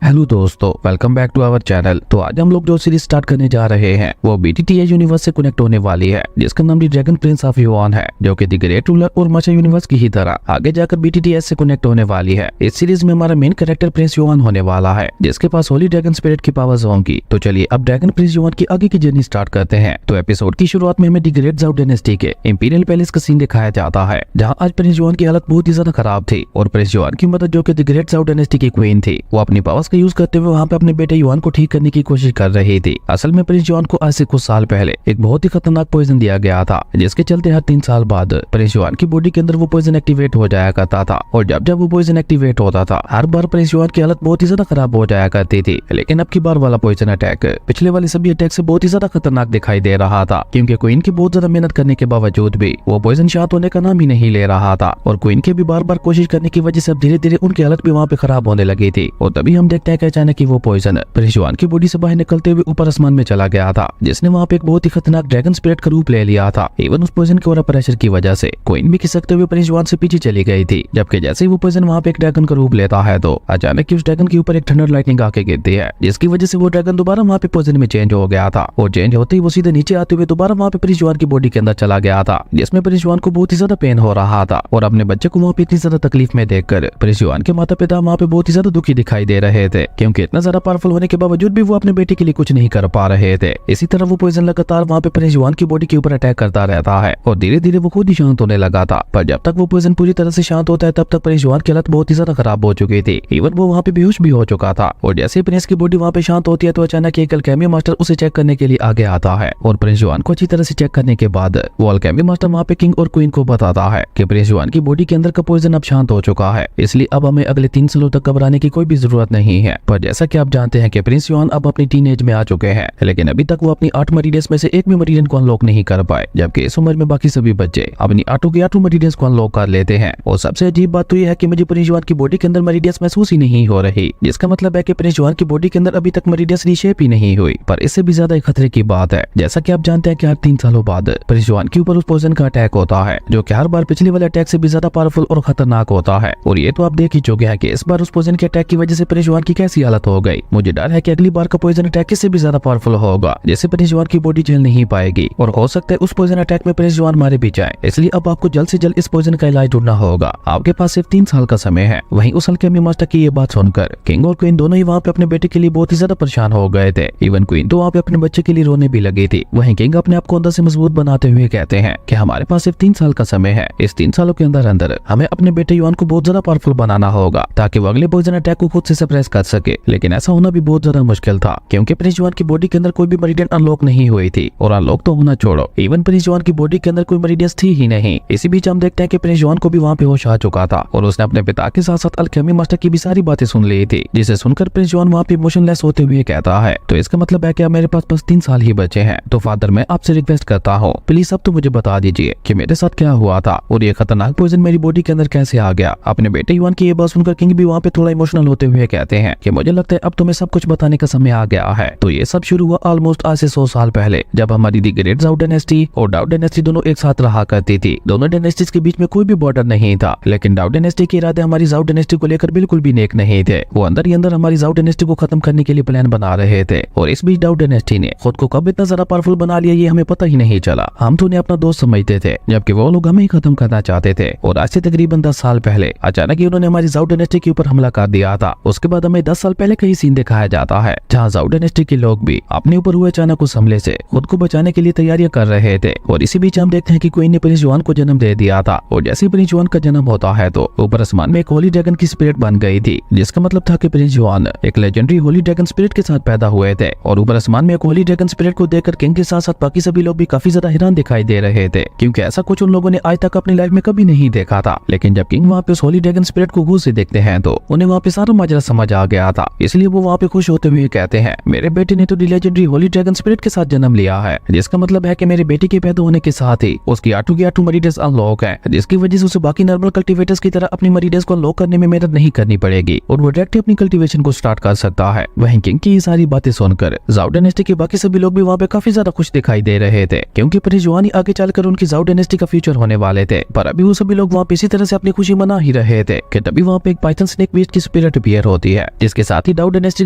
Hello दोस्तों, welcome back to our channel. तो आज हम लोग जो सीरीज स्टार्ट करने जा रहे हैं वो बीटीटीएस यूनिवर्स से कनेक्ट होने वाली है, जिसका नाम दी ड्रैगन प्रिंस ऑफ युआन है, जो कि दी ग्रेट रूलर और मचा यूनिवर्स की ही तरह आगे जाकर बीटीटीएस से कनेक्ट होने वाली है। इस सीरीज में हमारा मेन कैरेक्टर प्रिंस युआन होने वाला है, जिसके पास होली ड्रैगन स्पिरिट की पावर्स होंगी। तो चलिए अब ड्रैगन प्रिंस युआन की आगे की जर्नी स्टार्ट करते हैं। तो एपिसोड की शुरुआत में हमें दी ग्रेट जाओ डायनेस्टी के इंपीरियल पैलेस का सीन दिखाया जाता है, जहाँ आज प्रिंस युआन की हालत बहुत ही ज्यादा खराब थी और प्रिंस युआन की मदद, जो कि दी ग्रेट जाओ डायनेस्टी की क्वीन थी, वो अपनी पावर्स का यूज करते हुए वहाँ पे अपने बेटे युआन को ठीक करने की कोशिश कर रही थी। असल में प्रिंस युआन को आज से कुछ साल पहले एक बहुत ही खतरनाक पॉइजन दिया गया था, जिसके चलते हर 3 साल बाद प्रिंस युआन की बॉडी के अंदर वो पॉइजन एक्टिवेट हो जाया करता था। और जब जब वो पॉइजन एक्टिवेट होता था, हर बार प्रिंस युआन की हालत बहुत ही ज्यादा खराब हो जाया करती थी। लेकिन अब की बार वाला पॉइजन अटैक पिछले वाले सभी अटैक से बहुत ही ज्यादा खतरनाक दिखाई दे रहा था, क्योंकि क्वीन की बहुत ज्यादा मेहनत करने के बावजूद भी वो पॉइजन शांत होने का नाम ही नहीं ले रहा था। और क्वीन के भी बार बार कोशिश करने की वजह से अब धीरे धीरे उनकी हालत भी वहाँ पे खराब होने लगी थी। और तभी हम देखते हैं कि अचानक वो पॉइजन प्रिंस युआन की बॉडी से बाहर निकलते हुए ऊपर आसमान में चला गया था, जिसने वहाँ पे एक बहुत ही खतरनाक ड्रैगन स्पिरिट का रूप ले लिया था। इवन उस पॉइजन के प्रेशर की वजह से क्वीन भी खिसकते हुए प्रिंस युआन से पीछे चली गई थी। जबकि जैसे ही वो पॉइजन वहाँ पे एक ड्रैगन का रूप लेता है, तो अचानक उस ड्रैगन के ऊपर एक थंडर लाइटनिंग आके गिरती है, जिसकी वजह से वो ड्रैगन दोबारा वहाँ पे पॉइजन में चेंज हो गया था। और चेंज होते ही वो सीधे नीचे आते हुए दोबारा वहाँ पे प्रिंस युआन की बॉडी के अंदर चला गया था, जिसमें प्रिंस युआन को बहुत ही ज्यादा पेन हो रहा था। और अपने बच्चे को वहाँ पे इतनी ज्यादा तकलीफ में देखकर प्रिंस युआन के माता पिता वहाँ पे बहुत ही ज्यादा दुखी दिखाई दे रहे थे, क्योंकि इतना ज्यादा पावरफुल होने के बावजूद भी वो अपने बेटे के लिए कुछ नहीं कर पा रहे थे। इसी तरह वो पॉइजन लगातार वहाँ पे प्रिंस युआन की बॉडी के ऊपर अटैक करता रहता है और धीरे धीरे वो खुद ही शांत होने लगा था। पर जब तक वो पॉइजन पूरी तरह से शांत होता है, तब तक प्रिंस युआन की हालत बहुत ही ज्यादा खराब हो चुकी थी। इवन वो वहाँ पे बेहोश भी हो चुका था। और जैसे प्रिंस की बॉडी वहाँ पे शांत होती है, तो अचानक एक अल्केमी मास्टर उसे चेक करने के लिए आगे आता है। और प्रिंस युआन को अच्छी तरह से चेक करने के बाद वो अल्केमी मास्टर वहाँ पे किंग और क्वीन को बताता है कि प्रिंस युआन की बॉडी के अंदर का पॉइजन अब शांत हो चुका है, इसलिए अब हमें अगले 3 सालों तक घबराने की कोई भी जरूरत नहीं है। पर जैसा कि आप जानते हैं कि प्रिंस युआन अब अपनी टीन एज में आ चुके हैं, लेकिन अभी तक वो अपनी 8 मरीडियंस में से एक भी मरीडियन को अनलॉक नहीं कर पाए, जबकि इस उम्र में बाकी सभी बच्चे अपनी 8 मरीडियंस को अनलॉक कर लेते हैं। और सबसे अजीब बात तो यह है कि मुझे प्रिंस युआन की बॉडी के अंदर मरीडियंस महसूस ही नहीं हो रही, जिसका मतलब है कि प्रिंस युआन की बॉडी के अंदर अभी तक मरीडियंस रीशेप ही नहीं हुई। पर इससे भी ज्यादा खतरे की बात है, जैसा कि आप जानते हैं कि हर 3 सालों बाद प्रिंस युआन के ऊपर उस पॉइजन का अटैक होता है, जो कि हर बार पिछले वाले अटैक से भी ज्यादा पावरफुल और खतरनाक होता है। और ये तो आप देख ही चुके हैं कि इस बार उस पॉइजन के अटैक की वजह से प्रिंस युआन की कैसी हालत हो गई। मुझे डर है कि अगली बार का पॉइजन अटैक इससे भी ज्यादा पावरफुल होगा, जिससे प्रिंस युआन की बॉडी झेल नहीं पाएगी और हो सकता है उस पॉइजन अटैक में प्रिंस युआन मारे भी जाए। इसलिए अब आपको जल्द से जल्द इस पॉइजन का इलाज ढूंढना होगा। आपके पास सिर्फ 3 साल का समय है। वहीं उस अल्केमी मास्टर की ये बात सुनकर किंग और क्वीन दोनों ही वहाँ पे अपने बेटे के लिए बहुत ही ज्यादा परेशान हो गए थे। इवन क्वीन तो वहाँ पे अपने बच्चे के लिए रोने भी लगी थी। वहीं किंग अपने आप को अंदर से मजबूत बनाते हुए कहते हैं कि हमारे पास सिर्फ 3 साल का समय है। इस 3 सालों के अंदर अंदर हमें अपने बेटे युआन को बहुत ज्यादा पावरफुल बनाना होगा, ताकि वो अगले पॉइजन अटैक को खुद से सप्रेस कर सके। लेकिन ऐसा होना भी बहुत ज्यादा मुश्किल था, क्योंकि प्रिंस युआन की बॉडी के अंदर कोई भी मरीडियन अनलॉक नहीं हुई थी। और अनलॉक तो होना छोड़ो, इवन प्रिंस युआन की बॉडी के अंदर कोई मरीडियंस थी ही नहीं। इसी बीच हम देखते हैं कि प्रिंस युआन को भी वहाँ पे होश आ चुका था और उसने अपने पिता के साथ साथ अल्केमी मास्टर की भी सारी बातें सुन ली थी, जिसे सुनकर प्रिंस युआन वहाँ पे इमोशनलेस होते हुए कहता है, तो इसका मतलब है कि अब मेरे पास बस 3 साल ही बचे हैं। तो फादर, मैं आपसे रिक्वेस्ट करता हूँ, प्लीज अब तो मुझे बता दीजिए कि मेरे साथ क्या हुआ था और ये खतरनाक पॉइजन मेरी बॉडी के अंदर कैसे आ गया। अपने बेटे युआन की ये बात सुनकर किंग भी वहाँ पे थोड़ा इमोशनल होते हुए कहते हैं कि मुझे लगता है अब तुम्हें सब कुछ बताने का समय आ गया है। तो ये सब शुरू हुआ ऑलमोस्ट आज से 100 साल पहले, जब हमारी दी ग्रेट जाओ डायनेस्टी और डाउ डायनेस्टी दोनों एक साथ रहा करती थी। दोनों डायनेस्टीज के बीच में कोई भी बॉर्डर नहीं था, लेकिन डाउ डायनेस्टी के इरादे हमारी जाओ डायनेस्टी को लेकर बिल्कुल भी नेक नहीं थे। वो अंदर ही अंदर हमारी जाओ डायनेस्टी को खत्म करने के लिए प्लान बना रहे थे। और इस बीच डाउ डायनेस्टी ने खुद को कब इतना ज्यादा पावरफुल बना लिया, ये हमें पता ही नहीं चला। हम तो उन्हें अपना दोस्त समझते थे, जबकि वो लोग हमें ही खत्म करना चाहते थे। और आज से तकरीबन 10 साल पहले अचानक ही उन्होंने हमारी जाओ डायनेस्टी के ऊपर हमला कर दिया था। उसके बाद हमें 10 साल पहले कई सीन दिखाया जाता है, जहाँ जाओ डायनेस्टी के लोग भी अपने ऊपर हुए अचानक उस हमले से खुद को बचाने के लिए तैयारियां कर रहे थे। और इसी बीच हम देखते हैं कि क्वीन ने प्रिंस युआन को जन्म दे दिया था। और जैसे ही प्रिंस युआन का जन्म होता है, तो ऊपर आसमान में एक होली ड्रैगन की स्पिरिट बन गई थी, जिसका मतलब था कि प्रिंस युआन एक लेजेंडरी होली ड्रैगन स्पिरिट के साथ पैदा हुए थे। और ऊपर आसमान में एक होली ड्रैगन स्पिरिट को देखकर किंग के साथ साथ बाकी सभी लोग भी काफी ज्यादा हैरान दिखाई दे रहे थे, क्योंकि ऐसा कुछ उन लोगों ने आज तक अपनी लाइफ में कभी नहीं देखा था। लेकिन जब किंग वहाँ पे उस होली ड्रैगन स्पिरिट को गौर से देखते हैं, तो उन्हें वहाँ पे सारा माजरा समझ आ गया था। इसलिए वो वहाँ पे खुश होते हुए कहते हैं, मेरे बेटे ने तो लेजेंडरी होली ड्रैगन स्पिरिट के साथ जन्म लिया है, जिसका मतलब है कि मेरे बेटे के पैदा होने के साथ ही उसकी 8 मरीडियंस अनलॉक है, जिसकी वजह से उसे बाकी नॉर्मल कल्टीवेटर्स की तरह अपनी मरीडियंस को अनलॉक करने में मेहनत नहीं करनी पड़ेगी और वो डायरेक्ट अपनी कल्टीवेशन को स्टार्ट कर सकता है। वहीं किंग की ये सारी बातें सुनकर जाओ डायनेस्टी के बाकी सभी लोग भी वहाँ पे काफी ज्यादा खुश दिखाई दे रहे थे, क्योंकि प्रिंस युआन ही आगे चलकर उनकी जाओ डायनेस्टी का फ्यूचर होने वाले थे। पर अभी वो सभी लोग वहाँ पे इसी तरह से अपनी खुशी मना ही रहे थे कि तभी वहाँ पे एक पाइथन स्नेक बीस्ट की स्पिरिट अपीयर होती है, जिसके साथ ही डाउ डायनेस्टी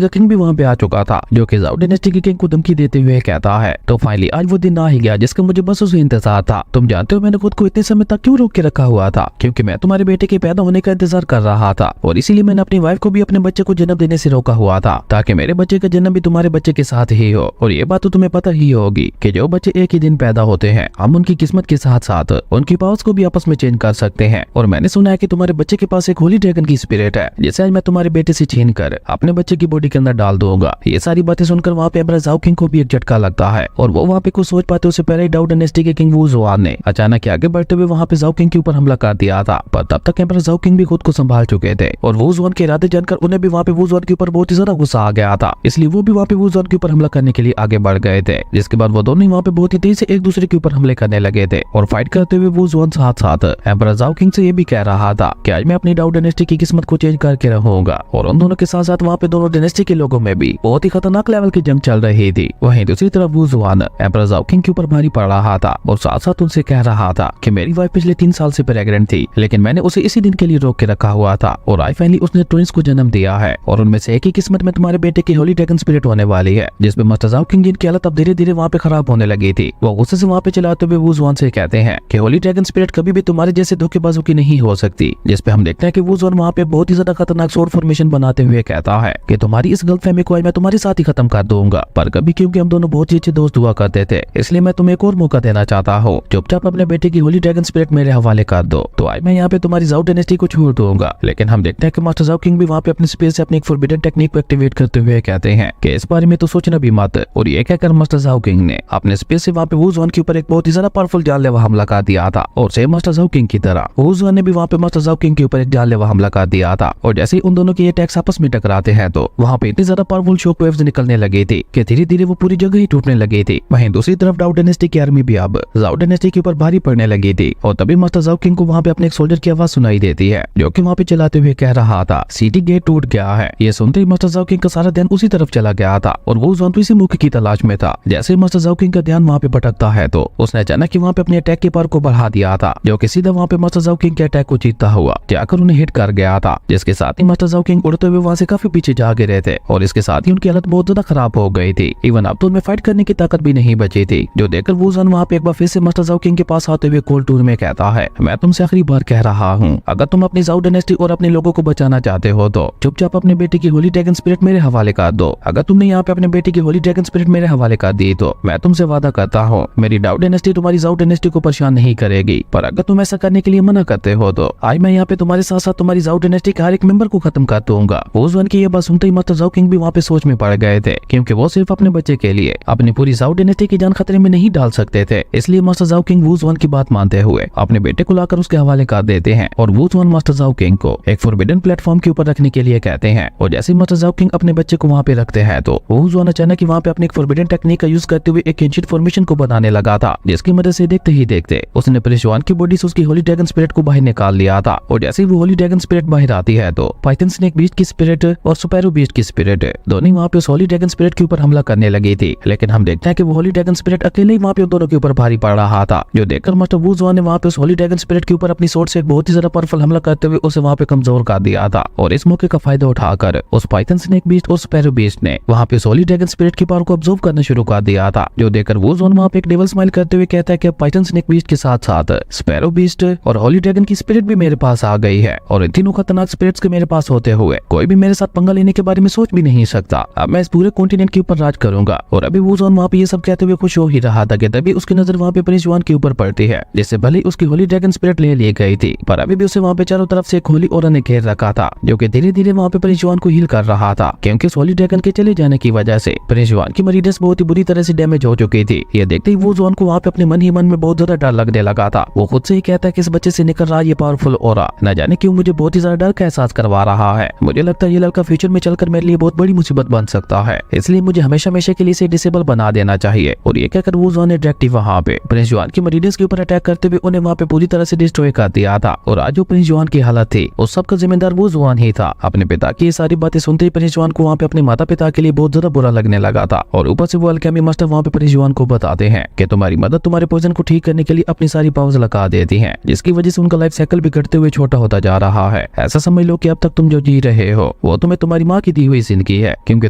का किंग भी वहाँ पे आ चुका था, जो कि डाउ डायनेस्टी के किंग को धमकी देते हुए कहता है। तो फाइनली आज वो दिन आ ही गया जिसका मुझे बस उसे इंतजार था। तुम जानते हो मैंने खुद को इतने समय तक क्यों रोक के रखा हुआ था, क्योंकि मैं तुम्हारे बेटे के पैदा होने का इंतजार कर रहा था और इसीलिए मैंने अपनी वाइफ को भी अपने बच्चे को जन्म देने से रोका हुआ था, ताकि मेरे बच्चे का जन्म भी तुम्हारे बच्चे के साथ ही हो। और ये बात तो तुम्हें पता ही होगी कि जो बच्चे एक ही दिन पैदा होते हैं हम उनकी किस्मत के साथ साथ उनकी पावर्स को भी आपस में चेंज कर सकते हैं। और मैंने सुना है कि तुम्हारे बच्चे के पास एक होली ड्रैगन की स्पिरिट है, जिसे आज मैं तुम्हारे बेटे से छीन कर अपने बच्चे की बॉडी के अंदर डाल दूंगा। ये सारी बातें सुनकर वहाँ पे एम्परर जाओ किंग को भी एक झटका लगता है और वो वहाँ पे कुछ सोच पाते उससे पहले डाउ डायनेस्टी के किंग वू जुआन ने अचानक आगे बढ़ते हुए वहाँ पे जाओ किंग के ऊपर हमला कर दिया था। पर तब तक एम्परर जाओ किंग भी खुद को संभाल चुके थे और वू जुआन के इरादे जानकर उन्हें भी वहाँ पे वू जुआन के ऊपर बहुत ही ज्यादा गुस्सा आ गया था, इसलिए वो भी वहाँ पे वू जुआन के ऊपर हमला करने के लिए आगे बढ़ गए थे। जिसके बाद वो दोनों वहाँ पे बहुत ही तेजी से एक दूसरे के ऊपर हमले करने लगे थे और फाइट करते हुए वू जुआन साथ साथ एम्परर जाओ किंग से ये भी कह रहा था कि आज मैं अपनी डाउ डायनेस्टी की किस्मत को चेंज करके रहूंगा। और उन दोनों के साथ साथ वहाँ पे दोनों डायनेस्टी के लोगों में भी बहुत ही खतरनाक लेवल की जंग चल रही थी। वहीं दूसरी तरफ वू जुआन एम्परर जाओ किंग के ऊपर भारी पड़ रहा था और साथ साथ उनसे कह रहा था कि मेरी वाइफ पिछले 3 साल से प्रेग्नेंट थी, लेकिन मैंने उसे इसी दिन के लिए रोक के रखा हुआ था और आई फाइनली उसने ट्विंस को जन्म दिया है और उनमें से एक ही किस्मत में तुम्हारे बेटे की होली ड्रैगन स्पिरिट होने वाली है। जिसमें मास्टर जाओ किंग जिनकी हालत अब धीरे धीरे वहाँ पे खराब होने लगी थी, वो गुस्से से वहाँ पे चलाते हुए वू जुआन से कहते हैं कि होली ड्रैगन स्पिरिट कभी भी तुम्हारे जैसे धोखेबाजों की नहीं हो सकती। जिसपे हम देखते हैं कि वू जुआन वहाँ पे बहुत ही ज्यादा खतरनाक सोर्ड फॉर्मेशन बनाते हुए कहता है कि तुम्हारी इस गलतफहमी को आज मैं तुम्हारे साथ ही खत्म कर दूंगा। पर कभी क्योंकि हम दोनों बहुत ही अच्छे दोस्त हुआ करते थे, इसलिए मैं तुम्हें एक और मौका देना चाहता हूँ। चुपचाप अपने बेटे की होली ड्रैगन स्पिरिट मेरे हवाले कर दो, तो आज मैं यहाँ पे तुम्हारी जाओ डायनेस्टी को छोड़ दूंगा। लेकिन हम देखते हैं कि मास्टर जाओ किंग भी वहाँ पे अपने स्पेस से अपनी एक फॉरबिडन टेक्निक को एक्टिवेट करते हुए कहते हैं कि इस बारे में तो सोचना भी मत। और ये कहकर मास्टर जाओ किंग ने अपने स्पेस से वहाँ पे वू जुआन के ऊपर एक बहुत ही ज्यादा पावरफुल जानलेवा हमला कर दिया था। और सेम मास्टर जाओ किंग की तरह वू जुआन ने भी वहाँ पे मास्टर जाओ किंग के ऊपर एक जानलेवा हमला कर दिया था। और जैसे ही उन दोनों के अटैक्स आपस में टकराते हैं तो वहाँ पे इतनी ज्यादा पावरफुल शॉक वेव्स निकलने लगी थी कि धीरे धीरे वो पूरी जगह ही टूटने लगी थी। वहीं दूसरी तरफ डाउ डायनेस्टी की आर्मी भी अब जाओ डायनेस्टी के ऊपर भारी पड़ने लगी थी और तभी मास्टर जाओ किंग को वहाँ पे अपने एक सोल्जर की आवाज सुनाई देती है, जो कि वहाँ पे चलाते हुए कह रहा था सिटी गेट टूट गया है। ये सुनते ही मास्टर जाओ किंग का सारा ध्यान उसी तरफ चला गया था और वो जुआन तो इसी मौके की तलाश में था। जैसे मास्टर जाओ किंग का ध्यान वहाँ पे भटकता है तो उसने अचानक वहाँ पे अपने अटैक के पावर को बढ़ा दिया था, जो कि सीधा वहाँ पे मास्टर जाओ किंग के अटैक को जीतता हुआ जाकर उन्हें हिट कर गया था। जिसके साथ ही मास्टर जाओ किंग उड़ते हुए वहाँ से काफी पीछे जा गिरे थे और इसके साथ ही उनकी हालत बहुत ज्यादा खराब हो गई थी। इवन अब तो उनमें फाइट करने की ताकत भी नहीं बची थी, जो देखकर वो जुआन वहाँ पे एक बार फिर से मास्टर जाओ किंग के पास आते हुए कोल्ड टूर में कहता है, मैं तुमसे आखिरी बार कह रहा हूँ, अगर तुम अपनी जाओ डायनेस्टी और अपने लोगों को बचाना चाहते हो तो चुपचाप अपने बेटे की होली ड्रैगन स्पिरिट मेरे हवाले कर दो। अगर तुमने यहाँ पे अपने बेटे की होली ड्रैगन स्पिरिट मेरे हवाले कर दी तो मैं तुमसे वादा करता हूँ मेरी डाउ डायनेस्टी तुम्हारी जाओ डायनेस्टी को परेशान नहीं करेगी। पर अगर तुम ऐसा करने के लिए मना करते हो तो आज मैं यहाँ पे तुम्हारे साथ साथ तुम्हारी जाओ डायनेस्टी के हर एक मेंबर को खत्म कर दूंगा। वो जुआन की ये बात सुनते ही मास्टर जाओ किंग भी वहाँ पे सोच में पड़ गए थे, क्योंकि वो सिर्फ अपने बच्चे के लिए अपनी पूरी जाओ डायनेस्टी की जान खतरे में नहीं डाल सकते थे। इसलिए मास्टर जाओ किंग वू जुआन की बात मानते हुए अपने बेटे को लाकर उसके हवाले कर देते हैं और वू जुआन मास्टर जाओ किंग को एक फॉरबिडन प्लेटफॉर्म के ऊपर रखने के लिए कहते हैं। और जैसे ही मास्टर जाओ किंग अपने बच्चे को वहाँ पे रखते हैं तो वू जुआन अचानक वहाँ पे अपनी एक फॉरबिडन टेक्निक का यूज करते हुए एक एंशिएंट फॉर्मेशन को बनाने लगा था, जिसकी मदद से देखते ही देखते उसने प्रिंस जुआन की बॉडी से उसकी होली ड्रैगन स्पिरिट को बाहर निकाल लिया था। और जैसे ही वो होली ड्रैगन स्पिरिट बाहर आती है तो पाइथन स्नेक बीस्ट की स्पिरिट और स्पैरो बीस्ट की स्पिरिट दोनों वहाँ पे उस होली ड्रैगन स्पिरिट के ऊपर हमला करने लगी थी। लेकिन हम देखते हैं कि वो होली ड्रैगन स्पिरिट अकेले ही वहाँ पे दोनों के ऊपर भारी पड़ रहा था, जो देखकर मास्टर वू जुआन ने वहाँ पे उस होली ड्रैगन स्पिरिट के ऊपर अपनी सोर्ड से एक बहुत ही ज्यादा पावरफुल हमला करते हुए उसे वहाँ पे कमजोर कर दिया था। और इस मौके का फायदा उठाकर उस पाइथन स्नेक बीस्ट और स्पैरो बीस्ट ने वहाँ पे उस होली ड्रैगन स्पिरिट की पावर को ऑब्जर्व करना शुरू कर दिया था, जो देखकर वू जुआन वहाँ पे एक डेविल स्माइल करते हुए कहता है कि पाइथन स्नेक बीस्ट के साथ साथ स्पैरो बीस्ट और होली ड्रैगन की स्पिरिट भी मेरे पास आ गई है और इन तीनों खतरनाक स्पिरिट्स के मेरे पास होते हुए कोई भी मेरे साथ पंगा लेने के बारे में सोच भी नहीं सकता। अब मैं इस पूरे कॉन्टिनेंट के ऊपर राज करूंगा। और अभी वू जुआन वहाँ पे ये सब कहते हुए खुश हो ही रहा था कि तभी उसकी नजर वहाँ पे प्रिंस जुआन के ऊपर पड़ती है, जिससे भले ही उसकी होली ड्रैगन स्पिरिट ले ली गई थी पर अभी भी उसे वहाँ पे चारों तरफ से एक होली ऑरा ने घेर रखा था, जो कि धीरे धीरे वहाँ पे प्रिंस जुआन को हील कर रहा था, क्योंकि उस होली ड्रैगन के चले जाने की वजह से प्रिंस जुआन की मरीडस बहुत ही बुरी तरह से डैमेज हो चुकी थी। ये देखते ही वू जुआन को वहाँ पे अपने मन ही मन में बहुत ज्यादा डर लगने लगा था। वो खुद से ही कहता है कि इस बच्चे से निकल रहा ये पावरफुल ऑरा न जाने क्यों मुझे बहुत ही ज्यादा डर का एहसास करवा रहा है। मुझे लगता है ये लड़का फ्यूचर में चलकर मेरे लिए बहुत बड़ी मुसीबत बन सकता है, इसलिए मुझे हमेशा हमेशा के लिए इसे डिसेबल बना देना चाहिए। और ये कहकर वू जुआन ने डायरेक्टली वहाँ पे प्रिंस जुआन की मरीडस के ऊपर अटैक करते हुए उन्हें वहाँ पे पूरी तरह से डिस्ट्रॉय कर दिया था। और आज जो प्रिंस जुआन की हालत थी उस सब का जिम्मेदार वू जुआन ही था। अपने पिता की ये सारी बातें सुनते ही प्रिंस जुआन को वहाँ पे अपने माता पिता के लिए बहुत ज्यादा बुरा लगने लगा था। और ऊपर से वो अल्केमी मास्टर वहाँ पे प्रिंस जुआन को बताते हैं कि तुम्हारी मदद तुम्हारे पॉइजन को ठीक करने के लिए अपनी सारी पावर्स लगा देती है, जिसकी वजह से उनका लाइफ साइकिल भी घटते हुए छोटा होता जा रहा है। ऐसा समझ लो कि अब तक तुम जो जी रहे हो वो तुम्हें तुम्हारी माँ की दी हुई जिंदगी है, क्योंकि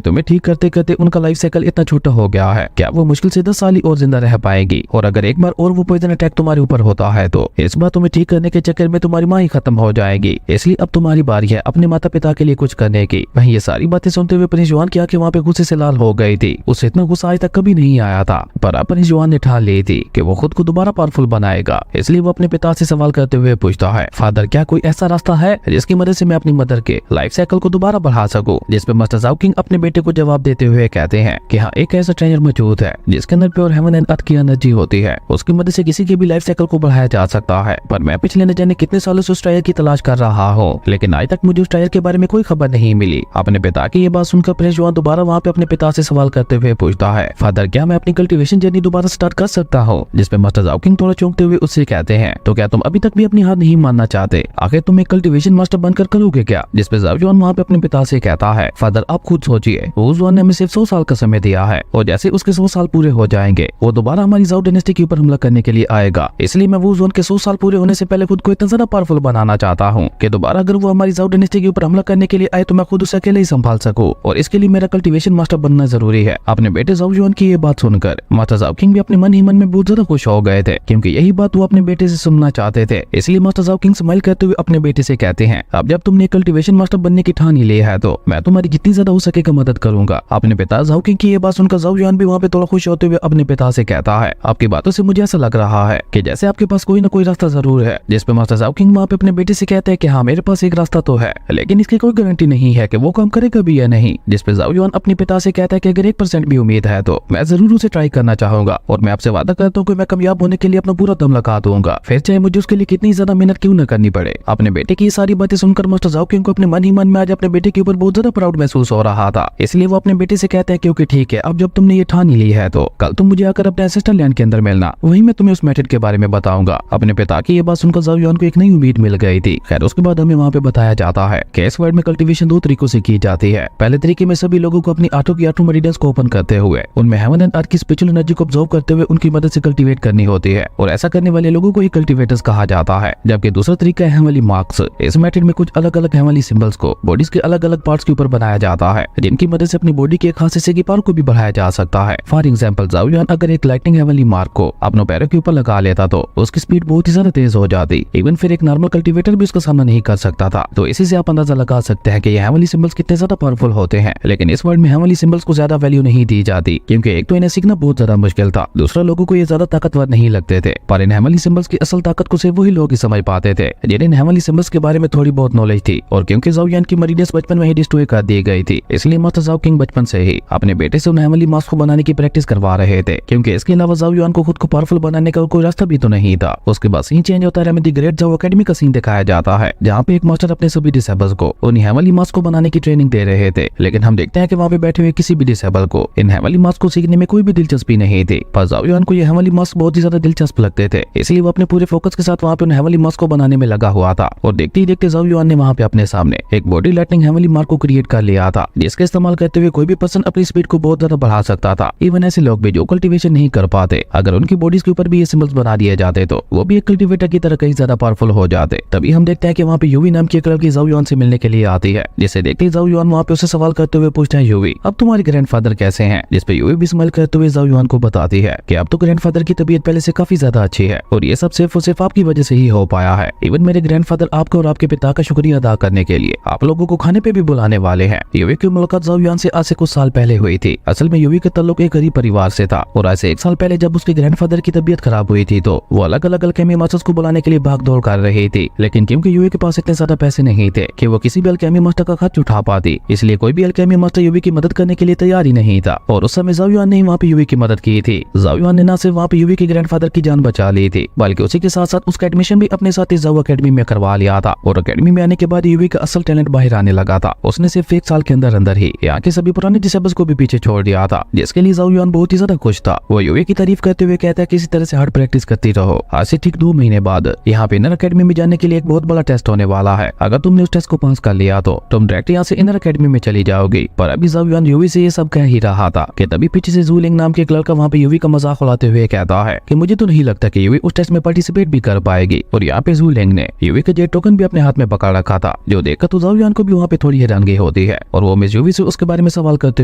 तुम्हें ठीक करते करते उनका लाइफ साइकिल इतना छोटा हो गया है। क्या वो मुश्किल से 10 साल ही और जिंदा रह पाएगी? और अगर एक बार और वो पॉइजन अटैक तुम्हारे ऊपर होता है तो इस बार तुम्हें ठीक करने के चक्कर में तुम्हारी माँ ही खत्म हो जाएगी। इसलिए अब तुम्हारी बारी है अपने माता पिता के लिए कुछ करने की। वहीं ये सारी बातें सुनते हुए प्रिंस जुआन की आंखें वहाँ पे गुस्से से लाल हो गई थी। उसे इतना गुस्सा आज तक कभी नहीं आया था, पर अब प्रिंस जुआन ने ठान ली थी कि वो खुद को दोबारा पावरफुल बनाएगा। इसलिए वो अपने पिता से सवाल करते हुए पूछता है, फादर क्या कोई ऐसा रास्ता है जिसकी मदद से मैं अपनी मदर के लाइफ साइकिल को दोबारा बढ़ा सकूं? जिस पे मास्टर जाओ किंग अपने बेटे को जवाब देते हुए कहते हैं कि हाँ, एक ऐसा ट्रेजर मौजूद है जिसके अंदर प्योर हेवन एंड अर्थ की एनर्जी होती है। उसकी मदद से किसी की भी लाइफ साइकिल को बढ़ाया जा सकता है। पर मैं पिछले न जाने कितने सालों से उस ट्रायल की तलाश कर रहा हूँ, लेकिन आज तक मुझे उस ट्रायल के बारे में कोई खबर नहीं मिली। अपने पिता की ये बात सुनकर प्रिंस जुआन दोबारा वहाँ पे अपने पिता से सवाल करते हुए पूछता है, फादर क्या मैं अपनी कल्टीवेशन जर्नी दोबारा स्टार्ट कर सकता हूँ? जिस पे मास्टर जाओ किंग थोड़ा चौंकते हुए उससे कहते हैं, तो क्या तुम अभी तक भी अपनी हार नहीं मानना चाहते? आखिर तुम एक कल्टीवेशन मास्टर बनकर करोगे क्या? जिस पे जाओ जुआन वहाँ पे अपने पिता से कहता है, फादर आप खुद सोचिए, वो जुआन ने हमें सिर्फ 100 साल का समय दिया है और जैसे उसके 100 साल पूरे हो जाएंगे वो दोबारा हमारी जाओ डायनेस्टी के ऊपर हमला करने के लिए आएगा। इसलिए मैं वो जुआन के 100 साल पूरे होने से पहले खुद को इतना ज्यादा पावरफुल बनाना चाहता हूँ कि दोबारा अगर वो हमारी जाओ डायनेस्टी के ऊपर हमला करने के लिए आए तो मैं खुद उसे अकेले ही संभाल सकूं। और इसके लिए मेरा कल्टीवेशन मास्टर बनना जरूरी है। अपने बेटे जाओ जुआन की ये बात सुनकर मास्टर जाओ किंग भी अपने मन ही मन में बहुत ज्यादा खुश हो गए थे, क्योंकि यही बात वो अपने बेटे से सुनना चाहते थे। इसलिए मास्टर जाओ किंग स्माइल करते हुए अपने बेटे से कहते हैं, अब जब तुमने कल्टीवेशन मास्टर बनने की ठान ही ली है तो मैं तुम्हारी जितनी ज्यादा हो सकेगा मदद करूंगा। अपने पिता जाओ किंग की ये बात सुनकर जाओ जुआन भी वहाँ पे थोड़ा खुश होते हुए अपने पिता से कहता है, आपकी बातों से मुझे ऐसा लग रहा है कि जैसे आपके पास कोई ना कोई रास्ता जरूर है। जिस पे मास्टर जाओ किंग वहाँ पे अपने बेटे से कहते हैं कि हाँ, मेरे पास एक रास्ता तो है, लेकिन इसकी कोई गारंटी नहीं है कि वो काम करेगा भी या नहीं। जिस पे जाओ जुआन अपने पिता से कहता है कि अगर 1% भी उम्मीद है तो मैं जरूर उसे ट्राई करना चाहूंगा और मैं आपसे वादा करता हूँ कि मैं कामयाब होने के लिए अपना पूरा दम लगा दूंगा, फिर चाहे मुझे उसके लिए कितनी ज्यादा मेहनत क्यों न करनी पड़े। अपने बेटे की सारी बातें सुनकर मास्टर जाओ किंग को अपने मन ही मन में आज अपने बेटे के ऊपर बहुत ज्यादा प्राउड महसूस हो रहा था। इसलिए वो अपने बेटे से कहते हैं, क्योंकि ठीक है, अब जब तुमने ये ठान ही ली है तो कल तुम मुझे आकर अपने एंसेस्टर लैंड के अंदर मिलना, वहीं मैं तुम्हें उस मेथड के बारे में बताऊंगा। अपने पिता की ये बात सुनकर जाओ जुआन को एक नई उम्मीद मिल गई थी। खैर उसके बाद हमें वहाँ पे बताया जाता है कि इस वर्ल्ड में कल्टीवेशन 2 तरीकों से की जाती है। पहले तरीके में सभी लोगों को अपनी आटो की आटो मरीडियंस को ओपन करते हुए उनमें हेवन एंड अर्थ की स्पिरिचुअल एनर्जी को ऑब्जर्व करते हुए उनकी मदद से कल्टीवेट करनी होती है, और ऐसा करने वाले लोगों को ही कल्टीवेटर्स कहा जाता है। जबकि दूसरा तरीका है हेवनली मार्क्स। इस मेथड में कुछ अलग अलग हेवनली सिंबल्स को बॉडीज के अलग अलग पार्ट्स के ऊपर बनाया जाता है, जिनकी मदद से अपनी बॉडी के एक खास हिस्से की पावर को भी बढ़ाया जा सकता है। फॉर एग्जाम्पल जाओ जुआन अगर एक लाइटनिंग हेवनली मार्क को अपने पैरों के ऊपर लगा लेता तो उसकी स्पीड बहुत ही ज्यादा तेज हो जाती, इवन फिर एक नॉर्मल कल्टीवेटर भी उसका सामना नहीं कर सकता था। तो इसी से आप अंदाजा लगा सकते हैं कि ये हेवनली सिंबल्स कितने ज्यादा पावरफुल होते हैं। लेकिन इस वर्ल्ड में हेवनली सिंबल्स को ज्यादा वैल्यू नहीं दी जाती, क्योंकि एक तो इन्हें सीखना बहुत ज्यादा मुश्किल था, दूसरा लोगों को ये ज्यादा ताकतवर नहीं लगते थे। पर इन हेवनली सिंबल्स की असल ताकत को सिर्फ वही लोग ही समझ पाते थे जिन्हें इन हेवनली सिंबल्स के बारे में थोड़ी बहुत नॉलेज थी। और क्योंकि जाओ जुआन की मरीडियंस बचपन में ही डिस्ट्रॉय कर दी गई थी, इसलिए मास्टर जाओ किंग बचपन से ही अपने बेटे से उन हेवनली मास्क को बनाने की प्रैक्टिस करवा रहे थे, क्योंकि इसके अलावा जाओ जुआन को खुद को पावरफुल बनाने का कोई रास्ता भी तो नहीं था। उसके बाद सीन चेंज होता है, हमें द ग्रेट जाओ एकेडमी का सीन दिखाया जाता है, जहाँ पे एक मास्टर अपने सभी डिसेबल्स को उन हेवनली मास्क को बनाने की ट्रेनिंग दे रहे थे। लेकिन हम देखते हैं कि वहाँ पे बैठे हुए किसी भी डिसेबल को इन हेवनली मास्क को सीखने में कोई भी दिलचस्पी नहीं थी। पर जाओ जुआन को ये हेवनली मास्क बहुत ही ज्यादा दिलचस्प लगते थे, इसलिए वो अपने पूरे फोकस के साथ वहाँ पे उन हेवनली मास्क को बनाने में लगा हुआ था। और देखते ही देखते जाओ जुआन ने वहाँ पे अपने सामने एक बॉडी लाइटनिंग हेवनली मार्क को क्रिएट कर लिया था, जिसका इस्तेमाल करते हुए कोई भी पर्सन अपनी स्पीड को बहुत ज्यादा बढ़ा सकता था। इवन ऐसे लोग भी जो कल्टीवेशन नहीं कर पाते, अगर उनकी बॉडीज के ऊपर भी ये सिंबल्स बना दिए जाते तो वो भी एक कल्टीवेटर की तरह कहीं ज्यादा पावरफुल हो जाते। तभी हम देखते हैं कि वहाँ पे यूवी नाम की एक लड़की जाओ जुआन से मिलने के लिए आती है, जिसे देखते ही जाओ जुआन वहाँ पे उसे सवाल करते हुए पूछता है, यूवी अब तुम्हारे ग्रैंडफादर कैसे हैं? जिस पे यूवी भी स्माइल करते हुए जाओ जुआन को बताती है कि अब तो ग्रैंडफादर की तबीयत पहले से काफी ज्यादा अच्छी है और ये सब सिर्फ और सिर्फ आपकी वजह से ही हो पाया है। इवन मेरे ग्रैंडफादर आपको और आपके पिता का शुक्रिया अदा करने के लिए आप लोगों को खाने पे भी बुलाने वाले हैं। यूवी की मुलाकात जाओ जुआन से आज से कुछ साल पहले हुई थी। असल में यूवी का ताल्लुक एक गरीब परिवार से था और आज से 1 साल पहले जब उसके ग्रैंडफादर की तबीयत खराब हुई थी तो वो अलग अलग अल्केमी मास्टर्स को बुलाने के लिए भाग दौड़ कर रही थी। लेकिन क्योंकि यूवी के पास इतने ज्यादा पैसे नहीं थे कि वो किसी भी अल्केमी मास्टर का खर्च उठा पाती, इसलिए कोई भी अल्केमी मास्टर यूवी की मदद करने के लिए तैयार ही नहीं था। और उस समय जाओ जुआन ने वहाँ पे यूवी की मदद की थी। जाओ जुआन ने न सिर्फ वहाँ पे यूवी के ग्रैंडफादर की जान बचा ली थी, बल्कि उसी के साथ साथ उसका एडमिशन भी अपने साथ जाओ एकेडमी में करवा लिया था। और एकेडमी में आने के बाद यूवी का असल टैलेंट बाहर आने लगा था। उसने सिर्फ 1 साल के अंदर ही यहाँ के सभी पुराने डिसेबल्स को भी पीछे छोड़ दिया था, जिसके लिए जाओ जुआन बहुत ही ज्यादा खुश था। वो यूवी की तारीफ करते हुए कहता है कि इसी तरह से हार्ड प्रैक्टिस करती रहो। आज से ठीक 2 महीने बाद यहाँ पे इनर एकेडमी में जाने के लिए एक बहुत बड़ा टेस्ट होने वाला है। अगर तुमने उस टेस्ट को पास कर लिया तो तुम डायरेक्ट यहाँ से इनर एकेडमी में चली जाओगी। पर अभी जाओ जुआन यूवी से ये सब कह ही रहा था कि तभी पीछे से जूलिंग नाम के एक लड़का वहाँ पे यूवी का मजाक उड़ाते हुए कहता है कि मुझे तो नहीं लगता कि यूवी उस टेस्ट में पार्टिसिपेट भी कर पाएगी। और यहाँ पे जूलिंग ने यूवी का जेट टोकन भी अपने हाथ में पकड़ रखा था, जो देखकर तो जाओ जुआन को भी वहाँ पे थोड़ी हैरानगी होती है और वो मिस यूवी से उसके बारे में सवाल करते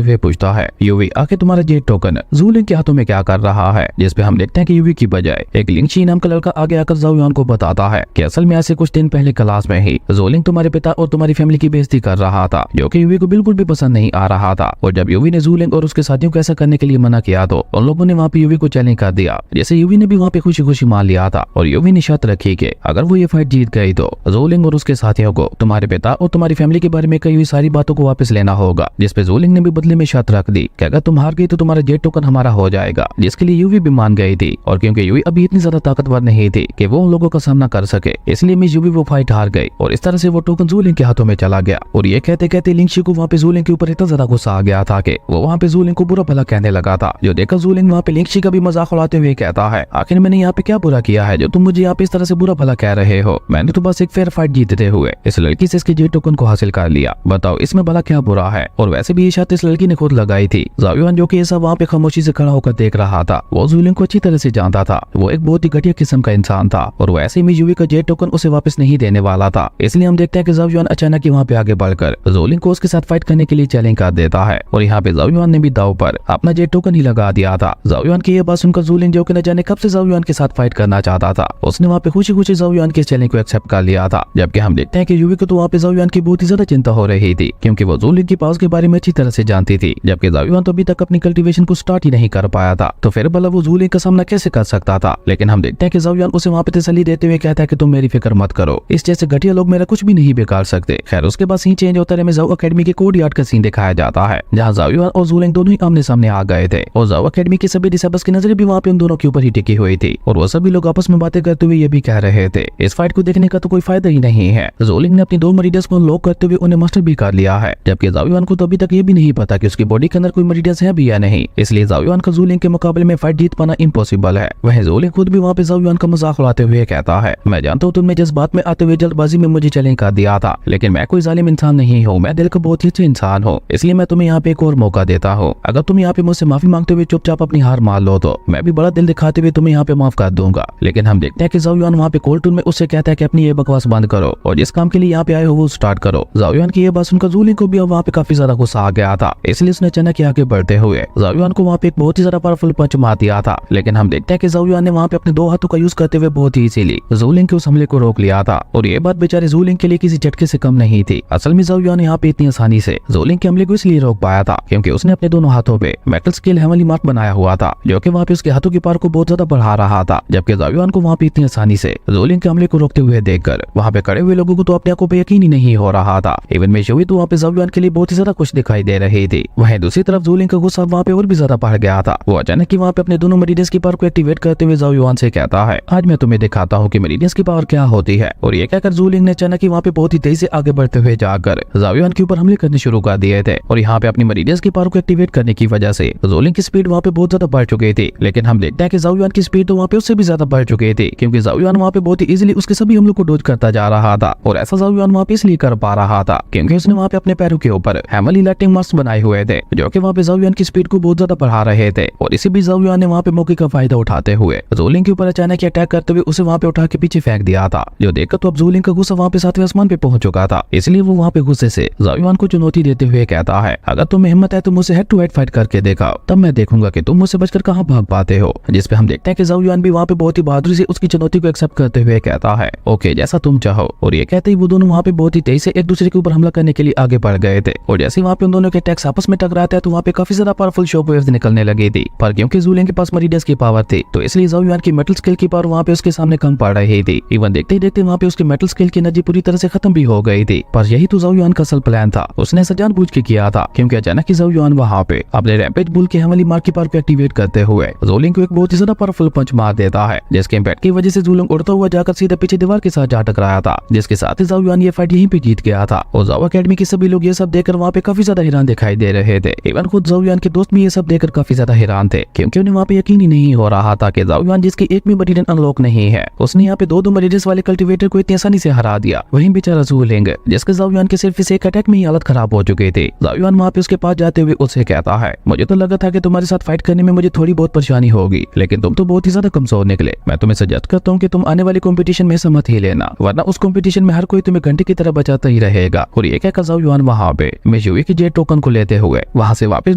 हुए पूछता है, यूवी आखिर तुम्हारा जेट टोकन ज़ू के हाथों में क्या कर रहा है? जिसपे हम देखते हैं कि यूवी की बजाय एक लिंगशी नाम का लड़का आगे आकर ज़ाओ युआन को बताता है कि असल में ऐसे कुछ दिन पहले क्लास में ही ज़ोलिंग तुम्हारे पिता और तुम्हारी फैमिली की बेइज्जती कर रहा था, जो कि यूवी को बिल्कुल भी पसंद नहीं आ रहा था। और जब यूवी ने ज़ोलिंग और उसके साथियों को ऐसा करने के लिए मना किया तो उन लोगों ने वहाँ पे यूवी को चैलेंज कर दिया, जैसे यूवी ने भी वहाँ पे खुशी खुशी मान लिया था। और यूवी ने शर्त रखी कि अगर वो ये फाइट जीत गई तो ज़ोलिंग और उसके साथियों को तुम्हारे पिता और तुम्हारी फैमिली के बारे में कही हुई सारी बातों को वापस लेना होगा। जिसपे ज़ोलिंग ने भी बदले में शर्त रख दी कि अगर तुम हार गई तो तुम्हारा जेट टोकन हमारा हो जाएगा, जिसके लिए यूवी भी मान गई थी। और क्योंकि यूवी अभी इतनी ज्यादा ताकतवर नहीं थी कि वो उन लोगों का सामना कर सके, इसलिए मिस यूवी वो फाइट हार गई और इस तरह से वो टोकन ज़ोलिंग के हाथों में चला गया। और ये कहते कहते लिंगशी को वहाँ पे ज़ोलिंग के ऊपर इतना ज्यादा गुस्सा आ गया था कि वो वहाँ पे ज़ोलिंग को बुरा भला कहने लगा था, जो देखकर ज़ोलिंग वहाँ पे लिंगशी का भी मजाक उड़ाते हुए कहता है, आखिर मैंने यहाँ पे क्या बुरा किया है जो तुम मुझे यहाँ पे इस तरह से बुरा भला कह रहे हो? मैंने तो बस एक फेयर फाइट जीतते हुए इस लड़की से इसके जेट टोकन को हासिल कर लिया, बताओ इसमें भला क्या बुरा है? और वैसे भी ये शर्त इस लड़की ने खुद लगाई थी। ज़ाओ युआन जो कि ये सब वहाँ पे खामोशी से खड़ा होकर देख रहा था, वो ज़ोलिंग को अच्छी तरह से जानता था। वो एक बहुत ही घटिया किस्म का इंसान था और वो ऐसे में यूवी का जेट टोकन उसे वापस नहीं देने वाला था। इसलिए हम देखते हैं कि ज़ाओ युआन अचानक ही वहाँ पे आगे बढ़कर ज़ोलिंग को उसके साथ फाइट करने के लिए चैलेंज कर देता है। और यहाँ पे ज़ाओ युआन ने भी दाव पर अपना जेट टोकन ही लगा दिया था। ज़ाओ युआन की ये बात सुनकर ज़ोलिंग, जो कि न जाने कब से ज़ाओ युआन के साथ फाइट करना चाहता था, उसने वहाँ पे खुशी खुशी ज़ाओ युआन के चैलेंज को एक्सेप्ट कर लिया था। जबकि हम देखते हैं कि यूवी को तो वहाँ पे ज़ाओ युआन की बहुत ही ज्यादा चिंता हो रही थी, क्योंकि वो ज़ोलिंग की पावर्स के बारे में अच्छी तरह से जानती थी। जबकि ज़ाओ युआन तो अभी तक अपनी कल्टीवेशन को स्टार्ट ही नहीं कर पाया था, तो फिर भला वो ज़ोलिंग का सामना कैसे कर सकता था? लेकिन हम देखते हैं कि ज़ाओ युआन उसे वहाँ पे तसल्ली देते हुए कहता है कि तुम मेरी फिक्र मत करो, इस जैसे घटिया लोग मेरा कुछ भी नहीं बिगाड़ सकते। खैर उसके बाद सीन चेंज होता है, हमें ज़ाओ अकेडमी के कोड यार्ड का सीन दिखाया जाता है, जहाँ ज़ाओ युआन और ज़ोलिंग दोनों ही आमने सामने आ गए थे। और ज़ाओ अकेडमी के सभी डिसेबल्स की नजरें भी वहाँ पे उन दोनों के ऊपर ही टिकी हुई थी और वो सभी लोग आपस में बातें करते हुए ये भी कह रहे थे, इस फाइट को देखने का तो कोई फायदा ही नहीं है। ज़ोलिंग ने अपनी दो मरीडस को लॉक करते हुए उन्हें मास्टर भी कर लिया है, जबकि ज़ाओ युआन को तो अभी तक ये भी नहीं पता कि उसकी बॉडी के अंदर कोई मरीडस है भी या नहीं। इसलिए ज़ाओ युआन का ज़ोलिंग के मुकाबले में फाइट जीत पाना इम्पॉसिबल है। वह ज़ोलिंग खुद भी वहाँ पे ज़ाओ युआन का मजाक उड़ाते हुए कहता है, मैं जानता हूँ तुमने जज्बात में आते हुए जल्दबाजी में मुझे चैलेंज कर दिया था, लेकिन मैं कोई जालिम इंसान नहीं हूँ, मैं दिल का बहुत ही अच्छा इंसान हूँ, इसलिए मैं तुम्हें यहाँ पे एक और मौका देता हूँ। अगर तुम यहाँ पे मुझसे माफी मांगते हुए चुपचाप अपनी हार मान लो तो मैं भी बड़ा दिल दिखाते हुए तुम्हें यहाँ पे माफ कर दूंगा। लेकिन हम देखते हैं कि ज़ाओ युआन वहाँ पे कोल्ड टून में उससे कहता है कि अपनी ये बकवास बंद करो और जिस काम के लिए यहाँ पे आए हो वो स्टार्ट करो। ज़ाओ युआन की ये बात सुनकर ज़ोलिंग को भी वहाँ पे काफी ज्यादा गुस्सा आ गया था, इसलिए उसने अचानक आगे बढ़ते हुए ज़ाओ युआन को वहाँ पे एक बहुत ही ज्यादा पावरफुल पंच मार दिया था। लेकिन हम देखते हैं कि ज़ाओ युआन ने वहाँ पे अपने दो हाथों का यूज करते हुए बहुत ही इजीली ज़ोलिंग के उस हमले को रोक लिया था। और ये बात बेचारे ज़ोलिंग के लिए किसी झटके से कम नहीं थी। असल में ज़ाओ युआन यहाँ पे इतनी आसानी से ज़ोलिंग के हमले को इसलिए रोक पाया था क्योंकि उसने अपने दोनों हाथों पे मेटल स्केल हेवनली मार्क बनाया हुआ था, जो कि वहाँ पे उसके हाथों की पावर को बहुत ज्यादा बढ़ा रहा था। जबकि ज़ाओ युआन को वहाँ पे इतनी आसानी से ज़ोलिंग के हमले को रोकते हुए देखकर वहाँ पे खड़े हुए लोगों को तो अपने आप को यकीन ही नहीं हो रहा था। इवन में यूवी तो वहाँ पे ज़ाओ युआन के लिए बहुत ही ज्यादा कुछ दिखाई दे रही थी। वहीं दूसरी तरफ ज़ोलिंग का गुस्सा वहाँ पे और भी ज्यादा बढ़ गया था। वो अचानक ही वहाँ पे अपने दोनों मेरिडियंस की पावर को एक्टिवेट करते हुए ज़ाओ युआन से कहता है, आज मैं तुम्हें दिखाता हूँ कि मेरिडियंस की पावर क्या होती है। और ये कहकर ज़ोलिंग ने अचानक ही वहाँ पे बहुत ही तेजी से आगे बढ़ते हुए जाकर ज़ाओ युआन के ऊपर हमले करने शुरू कर दिए थे। और यहाँ पे अपनी मेरिडियंस की पावर को एक्टिवेट करने की वजह से ज़ोलिंग की स्पीड वहाँ पे बहुत ज्यादा बढ़ चुकी थी। लेकिन हम देखते हैं कि ज़ाओ युआन की स्पीड तो वहाँ पे उससे भी ज्यादा बढ़ चुकी थी, क्योंकि ज़ाओ युआन वहाँ पे बहुत ही इजीली उसके सभी हमलों को डोज करता जा रहा था। और ऐसा ज़ाओ युआन वहाँ पे इसलिए कर पा रहा था क्योंकि उसने वहाँ पे अपने पैरों के ऊपर हेवनली लाइटिंग मास्क बनाए हुए थे, जो कि वहाँ पे ज़ाओ युआन की स्पीड को बहुत ज्यादा बढ़ा रहे थे। और इसी बीच ज़ाओ युआन ने वहाँ पे मौके का फायदा उठाते हुए ज़ोलिंग के ऊपर अचानक अटैक करते हुए उसे वहाँ पे उठा के पीछे फेंक दिया था, जो देखकर तो अब ज़ोलिंग का गुस्सा वहाँ पे सातवें आसमान पे पहुंच चुका था। इसलिए वो वहाँ पे गुस्से से ज़ाओ युआन को चुनौती देते हुए कहता है, अगर तुम्हें हिम्मत है तो मुझसे हेड टू हेड फाइट करके देखा, तब मैं देखूंगा कि तुम मुझसे बचकर कहाँ भाग पाते हो। जिसपे हम देखते हैं कि ज़ाओ युआन भी वहाँ पे बहुत ही बहादुरी से उसकी चुनौती को एक्सेप्ट करते हुए कहता है, ओके जैसा तुम चाहो। और ये कहते ही वो दोनों वहाँ पे बहुत ही तेजी से एक दूसरे के ऊपर हमला करने के लिए आगे बढ़ गए थे। और जैसे वहाँ पे उन दोनों के अटैक्स आपस में टकराते हैं तो वहाँ पे काफी ज्यादा पावरफुल शॉक वेव्स निकलने लगी थी। पर क्योंकि ज़ोलिंग के पास मरीडियंस की पावर थी तो इसलिए ज़ाओ युआन की मेटल स्केल की पावर वहाँ पे उसके सामने कम पड़ रही थी। इवन देखते ही देखते वहाँ पे उसके मेटल स्केल की एनर्जी पूरी तरह से खत्म भी हो गई थी। पर यही तो ज़ाओ युआन का असल प्लान था, उसने ऐसा जानबूझ के किया था क्योंकि अचानक ही ज़ाओ युआन वहाँ पे अपने रैम्पेज बुल के हेवनली मार्क की पावर को एक्टिवेट करते हुए ज़ोलिंग को एक बहुत ही ज्यादा पावरफुल पंच मार देता है, जिसके इम्पैक्ट की वजह से ज़ोलिंग उड़ता हुआ जाकर सीधे पीछे दीवार के साथ जा टकराया था, जिसके साथ ही ज़ाओ युआन ये फाइट यहीं पे जीत गया था। और ज़ाओ अकेडमी के सभी लोग ये सब देखकर वहाँ पे काफी ज्यादा हैरान दिखाई दे रहे थे। इवन खुद ज़ाओ युआन के दोस्त भी ये सब देखकर काफी ज्यादा हैरान थे, क्योंकि उन्हें वहाँ पे यकीन ही नहीं हो रहा था कि ज़ाओ युआन जिसकी एक भी मरीडियन अनलॉक नहीं है, उसने यहाँ पे दो मरीडियंस वाले कल्टीवेटर को इतनी आसानी से हरा दिया। वहीं बेचारा ज़ोलिंग, जिसके ज़ाओ युआन के सिर्फ इस एक अटैक में ही हालत खराब हो चुकी थी। ज़ाओ युआन वहाँ पे उसके पास जाते हुए उससे कहता है, मुझे तो लगा था कि तुम्हारे साथ फाइट करने में मुझे थोड़ी बहुत परेशानी होगी, लेकिन तुम तो बहुत ही ज्यादा कमजोर निकले। मैं तुम्हें सजेस्ट करता हूँ कि तुम आने वाली कंपटीशन में हिस्सा मत ही लेना, वरना उस कंपटीशन में हर कोई तुम्हें घंटे की तरह बचाता ही रहेगा। देगा। और ये कहकर ज़ाओ युआन वहाँ पे मिजुई के जेट टोकन को लेते हुए वहाँ से वापस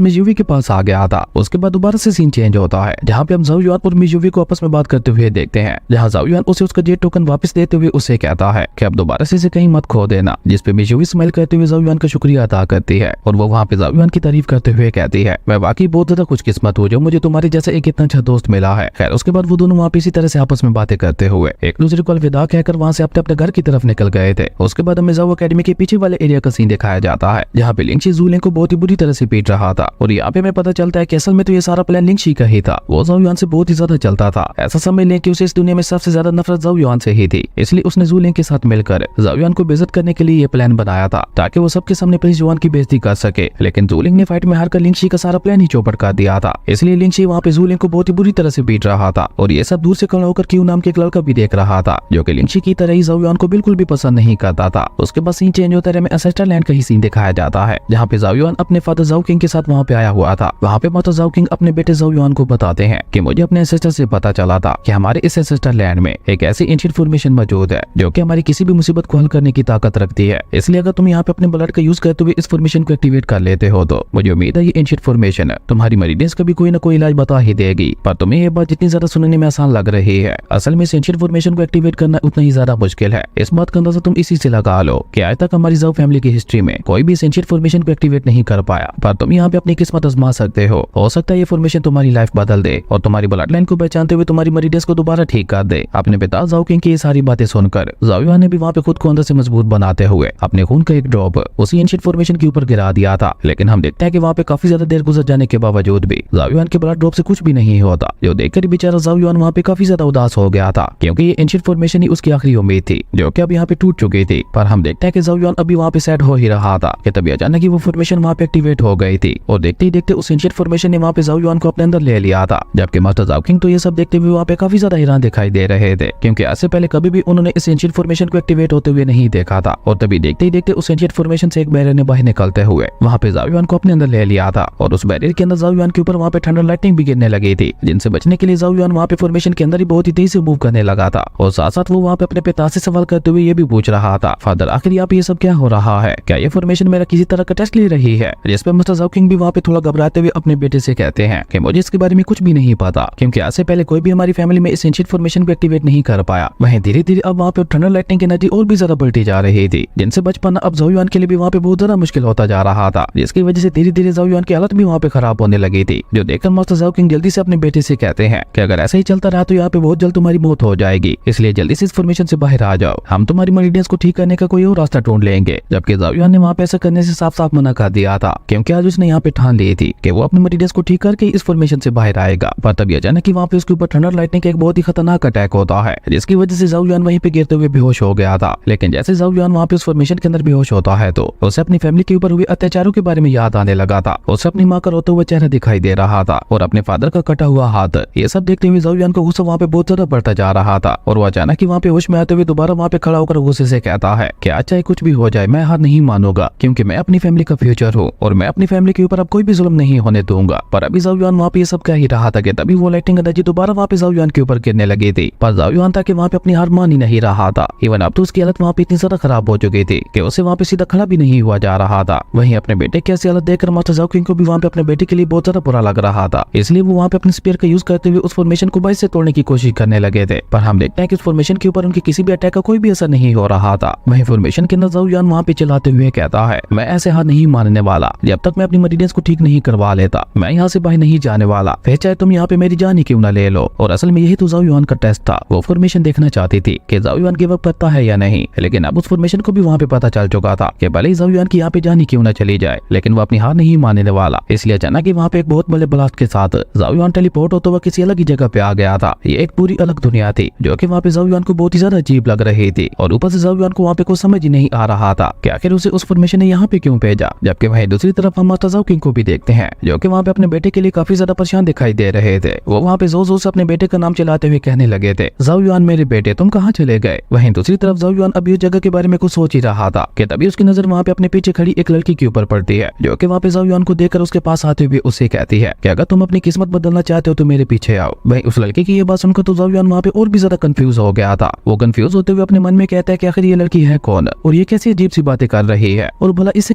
मिजुई के पास आ गया था। उसके बाद दोबारा से सीन चेंज होता है, जहाँ पे हम ज़ाओ युआन और मिजुई को आपस में बात करते हुए देखते हैं, जहाँ ज़ाओ युआन उसे उसका जेट टोकन वापस देते हुए उसे कहता है कि अब दोबारा से इसे कहीं मत खो देना। जिसपे मिजुई स्माइल करते हुए ज़ाओ युआन का शुक्रिया अदा करती है और वो वहाँ पे ज़ाओ युआन की तारीफ करते हुए कहती है, मैं वाकई बहुत ज्यादा खुशकिस्मत हूँ जो मुझे तुम्हारे जैसा एक इतना अच्छा दोस्त मिला है। खैर उसके बाद वो दोनों वहाँ पे इसी तरह से आपस में बातें करते हुए एक दूसरे को अलविदा कहकर वहाँ से अपने अपने घर की तरफ निकल गए थे। उसके बाद हमें ज़ाओ एकेडमी के पीछे वाले एरिया का सीन दिखाया जाता है, जहाँ पे लिंगशी ज़ू लिंग को बहुत ही बुरी तरह से पीट रहा था। और यहाँ पे हमें पता चलता है कि असल में तो ये सारा प्लान लिंगशी का ही था। वो ज़ाओ युआन से बहुत ही ज्यादा चलता था। ऐसा समझ लें कि उसे इस दुनिया में सबसे ज्यादा नफरत ज़ाओ युआन से ही थी, इसलिए उसने ज़ू लिंग के साथ मिलकर ज़ाओ युआन को बेइज्जत करने के लिए ये प्लान बनाया था, ताकि वो सबके सामने प्रिंस युआन की बेइज्जती कर सके। लेकिन ज़ू लिंग ने फाइट में हारकर लिंगशी का सारा प्लान ही चौपट कर दिया था। इसलिए लिंगशी वहाँ पे ज़ू लिंग को बहुत ही बुरी तरह से पीट रहा था। और ये सब दूर से खड़ा होकर क्यू नाम के एक लड़का भी देख रहा था, जो कि लिंगशी की तरह ही ज़ाओ युआन को बिल्कुल भी पसंद नहीं करता था। उसके बाद सीन चेंज होता है, हमें एंसेस्टर लैंड का ही सीन दिखाया जाता है, जहाँ पे ज़ाओ युआन अपने फादर ज़ाओ किंग के साथ वहाँ पे आया हुआ था। वहाँ पे माता ज़ाओ किंग अपने बेटे ज़ाओ युआन को बताते हैं कि मुझे अपने एंसेस्टर से पता चला था कि हमारे इस एंसेस्टर लैंड में एक ऐसी एंशिएंट फॉर्मेशन मौजूद है जो कि हमारी किसी भी मुसीबत को हल करने की ताकत रखती है। इसलिए अगर तुम यहाँ पे अपने ब्लड का यूज करते हुए इस फॉर्मेशन को एक्टिवेट कर लेते हो तो मुझे उम्मीद है ये एंशिएंट फॉर्मेशन तुम्हारी मरीडियंस का भी कोई ना कोई इलाज बता ही देगी। पर तुम्हें ये बात जितनी ज्यादा सुनने में आसान लग रही है, असल में एंशिएंट फॉर्मेशन को एक्टिवेट करना उतना ही ज्यादा मुश्किल है। इस बात का अंदाजा तुम इसी से लगा लो कि आज तक हमारी ज़ाओ फैमिली की हिस्ट्री में कोई भी एंशिएंट फॉर्मेशन को एक्टिवेट नहीं कर पाया। पर तुम यहाँ पे अपनी किस्मत आजमा सकते हो सकता है ये फॉर्मेशन तुम्हारी लाइफ बदल दे और तुम्हारी ब्लड लाइन को पहचानते हुए तुम्हारी मरीडियंस को दोबारा ठीक कर दे। अपने पिता ज़ाओ किंग की ये सारी बातें सुनकर ज़ाओ युआन ने भी वहाँ पे खुद को अंदर से मजबूत बनाते हुए अपने खून का एक ड्रॉप उसी एंशिएंट फॉर्मेशन के ऊपर गिरा दिया था। लेकिन हम देखते हैं कि वहाँ पे काफी ज्यादा देर गुजर जाने के बावजूद भी ज़ाओ युआन के ब्लड ड्रॉप से कुछ भी नहीं होता, जो देखकर बेचारा ज़ाओ युआन वहाँ पे काफी ज्यादा उदास हो गया था, क्योंकि ये एंशिएंट फॉर्मेशन ही उसकी आखिरी उम्मीद थी जो कि अब यहाँ पे टूट चुकी थी। पर हम देखते हैं कि ज़ाओ युआन अभी वहाँ पे सेट हो ही रहा था कि तभी अचानक ही वो फॉर्मेशन वहाँ पे एक्टिवेट हो गई थी और देखते ही देखते उस एंशिएंट फॉर्मेशन ने वहाँ पे ज़ाओ युआन को अपने अंदर ले लिया था। जबकि मास्टर ज़ाओ किंग तो ये सब देखते हुए वहाँ पे काफी ज्यादा हैरान दिखाई दे रहे थे, क्योंकि आज से पहले कभी भी उन्होंने इस एंशिएंट फॉर्मेशन को एक्टिवेट होते हुए नहीं देखा था। और तभी देखते ही देखते उस एंशिएंट फॉर्मेशन से एक बैरियर ने बाहर निकलते हुए वहाँ पे ज़ाओ युआन को अपने अंदर ले लिया था। और उस बैरियर के अंदर ज़ाओ युआन के ऊपर वहाँ पे थंडर लाइटनिंग भी गिरने लगी थी, जिनसे बचने के लिए ज़ाओ युआन वहाँ पे फॉर्मेशन के अंदर ही बहुत ही तेजी से मूव करने लगा था। और साथ साथ वो वहाँ पे अपने पिता से सवाल करते हुए ये भी पूछ रहा था, फादर आखिर यहाँ पे ये सब क्या हो रहा है, क्या ये फॉर्मेशन मेरा किसी तरह का टेस्ट ले रही है। जिस पे मिस्टर ज़ाओ किंग भी वहाँ पे थोड़ा घबराते हुए अपने बेटे से कहते हैं कि मुझे इसके बारे में कुछ भी नहीं पता, क्योंकि आज से पहले कोई भी हमारी फैमिली में इस एंशिएंट फॉर्मेशन को एक्टिवेट नहीं कर पाया। वहीं धीरे धीरे अब वहाँ पे थंडर लाइटनिंग की एनर्जी और भी ज्यादा बढ़ती जा रही थी, जिनसे बच पाना अब ज़ाओ युआन के लिए भी वहाँ पे बहुत ज्यादा मुश्किल होता जा रहा था, जिसकी वजह से धीरे धीरे ज़ाओ युआन की हालत भी वहाँ पे खराब होने लगी थी। जो देखकर मास्टर ज़ाओ किंग जल्दी से अपने बेटे से कहते हैं कि अगर ऐसा ही चलता रहा तो यहाँ पे बहुत जल्द तुम्हारी मौत हो जाएगी, इसलिए जल्दी से इस फॉर्मेशन से बाहर आ जाओ, हम तुम्हारी मरीडियंस को ठीक करने का कोई और रास्ता ढूंढ लेंगे। जबकि ज़ाओ युआन ने वहाँ पे ऐसा करने से साफ साफ मना कर दिया था, क्योंकि आज उसने यहाँ पे ठान ली थी कि वो अपने मरीडियंस को ठीक करके इस फॉर्मेशन से बाहर आएगा। पर तभी अचानक ही वहाँ पे उसके ऊपर थंडर लाइटनिंग का एक बहुत ही खतरनाक अटैक होता है, जिसकी वजह से ज़ाओ युआन वहीं पे गिरते हुए बेहोश हो गया था। लेकिन जैसे ज़ाओ युआन वहाँ पे उस फॉर्मेशन के अंदर बेहोश होता है तो उसे अपनी फैमिली के ऊपर हुए अत्याचारों के बारे में याद आने लगा था। उसे अपनी माँ का रोता हुआ चेहरा दिखाई दे रहा था और अपने फादर का कटा हुआ हाथ। ये सब देखते हुए ज़ाओ युआन का गुस्सा वहाँ पे बहुत ज्यादा बढ़ता जा रहा था और वो अचानक ही वहाँ पे होश में आते हुए दोबारा वहाँ पे खड़ा होकर गुस्से से कहता है कि आज चाहे कुछ भी हो जाए मैं हार नहीं मानूंगा, क्योंकि मैं अपनी फैमिली का फ्यूचर हूँ और मैं अपनी फैमिली के ऊपर अब कोई भी जुल्म नहीं होने दूंगा। पर अभी ज़ाओ युआन वहाँ पे ये सब कह ही रहा था कि तभी वो लाइटिंग एनर्जी दोबारा वहाँ पे ज़ाओ युआन के ऊपर गिरने लगी थी। पर ज़ाओ युआन था कि वहाँ पे अपनी हार मान ही नहीं रहा था। इवन अब तो उसकी हालत वहाँ पे इतनी ज्यादा खराब हो चुकी थी कि उसे वहाँ पे सीधा खड़ा भी नहीं हुआ जा रहा था। वहीं अपने बेटे की ऐसी हालत देखकर मास्टर ज़ाओ किंग को भी वहाँ पे अपने बेटे के लिए बहुत ज्यादा बुरा लग रहा था, इसलिए वो वहाँ पे अपने स्पीयर का यूज करते हुए उस फॉर्मेशन को बाइस से तोड़ने की कोशिश करने लगे थे। पर हम देखते हैं कि उस फॉर्मेशन के ऊपर उनके किसी भी अटैक का कोई भी असर नहीं हो रहा था। वहीं फॉर्मेशन के अंदर ज़ाओ युआन वहाँ पे चलाते हुए कहता है, मैं ऐसे हार नहीं मानने वाला जब तक मैं अपनी मरीडियंस को ठीक नहीं करवा लेता। मैं यहाँ से बाहर नहीं जाने वाला, फिर चाहे तुम यहाँ पे मेरी जान ही क्यों न ले लो। और असल में यही तो ज़ाओ युआन का टेस्ट था। वो फॉर्मेशन देखना चाहती थी कि ज़ाओ युआन गिव अप करता है या नहीं, लेकिन अब उस फॉर्मेशन को भी वहाँ पे पता चल चुका था कि भले ही ज़ाओ युआन की यहाँ पे जान ही क्यों न चली जाए, लेकिन वो अपनी हार नहीं मानने वाला। इसलिए अचानक ही वहाँ पे एक बहुत बड़े ब्लास्ट के साथ ज़ाओ युआन टेलीपोर्ट होता हुआ किसी अलग ही जगह पे आ गया था। ये एक पूरी अलग दुनिया थी जो कि वहाँ पे ज़ाओ युआन को बहुत ही ज्यादा अजीब लग रही थी और ऊपर से ज़ाओ युआन को वहाँ पे कुछ समझ ही नहीं आ रहा था कि आखिर उसे उस फॉर्मेशन ने यहाँ पे क्यों भेजा। जबकि वहीं दूसरी तरफ हम मास्टर ज़ाओ किंग को भी देखते हैं जो कि वहाँ पे अपने बेटे के लिए काफी ज्यादा परेशान दिखाई दे रहे थे। वो वहाँ पे जोर जोर से अपने बेटे का नाम चलाते हुए कहने लगे थे, ज़ाओ युआन मेरे बेटे तुम कहाँ चले गए। वहीं दूसरी तरफ ज़ाओ युआन अभी उस जगह के बारे में कुछ सोच ही रहा था कि तभी उसकी नजर वहाँ पे अपने पीछे खड़ी एक लड़की के ऊपर पड़ती है जो कि वहाँ पे ज़ाओ युआन को देखकर उसके पास आते हुए उससे कहती है कि अगर तुम अपनी किस्मत बदलना चाहते हो तो मेरे पीछे आओ। वहीं उस लड़की की ये बात सुनकर तो ज़ाओ युआन वहाँ पे और भी ज्यादा कंफ्यूज हो गया था। वो कंफ्यूज होते हुए अपने मन में कहता है कि आखिर ये लड़की है कौन और ये कैसी अजीब सी बातें कर रही है, और भला इसे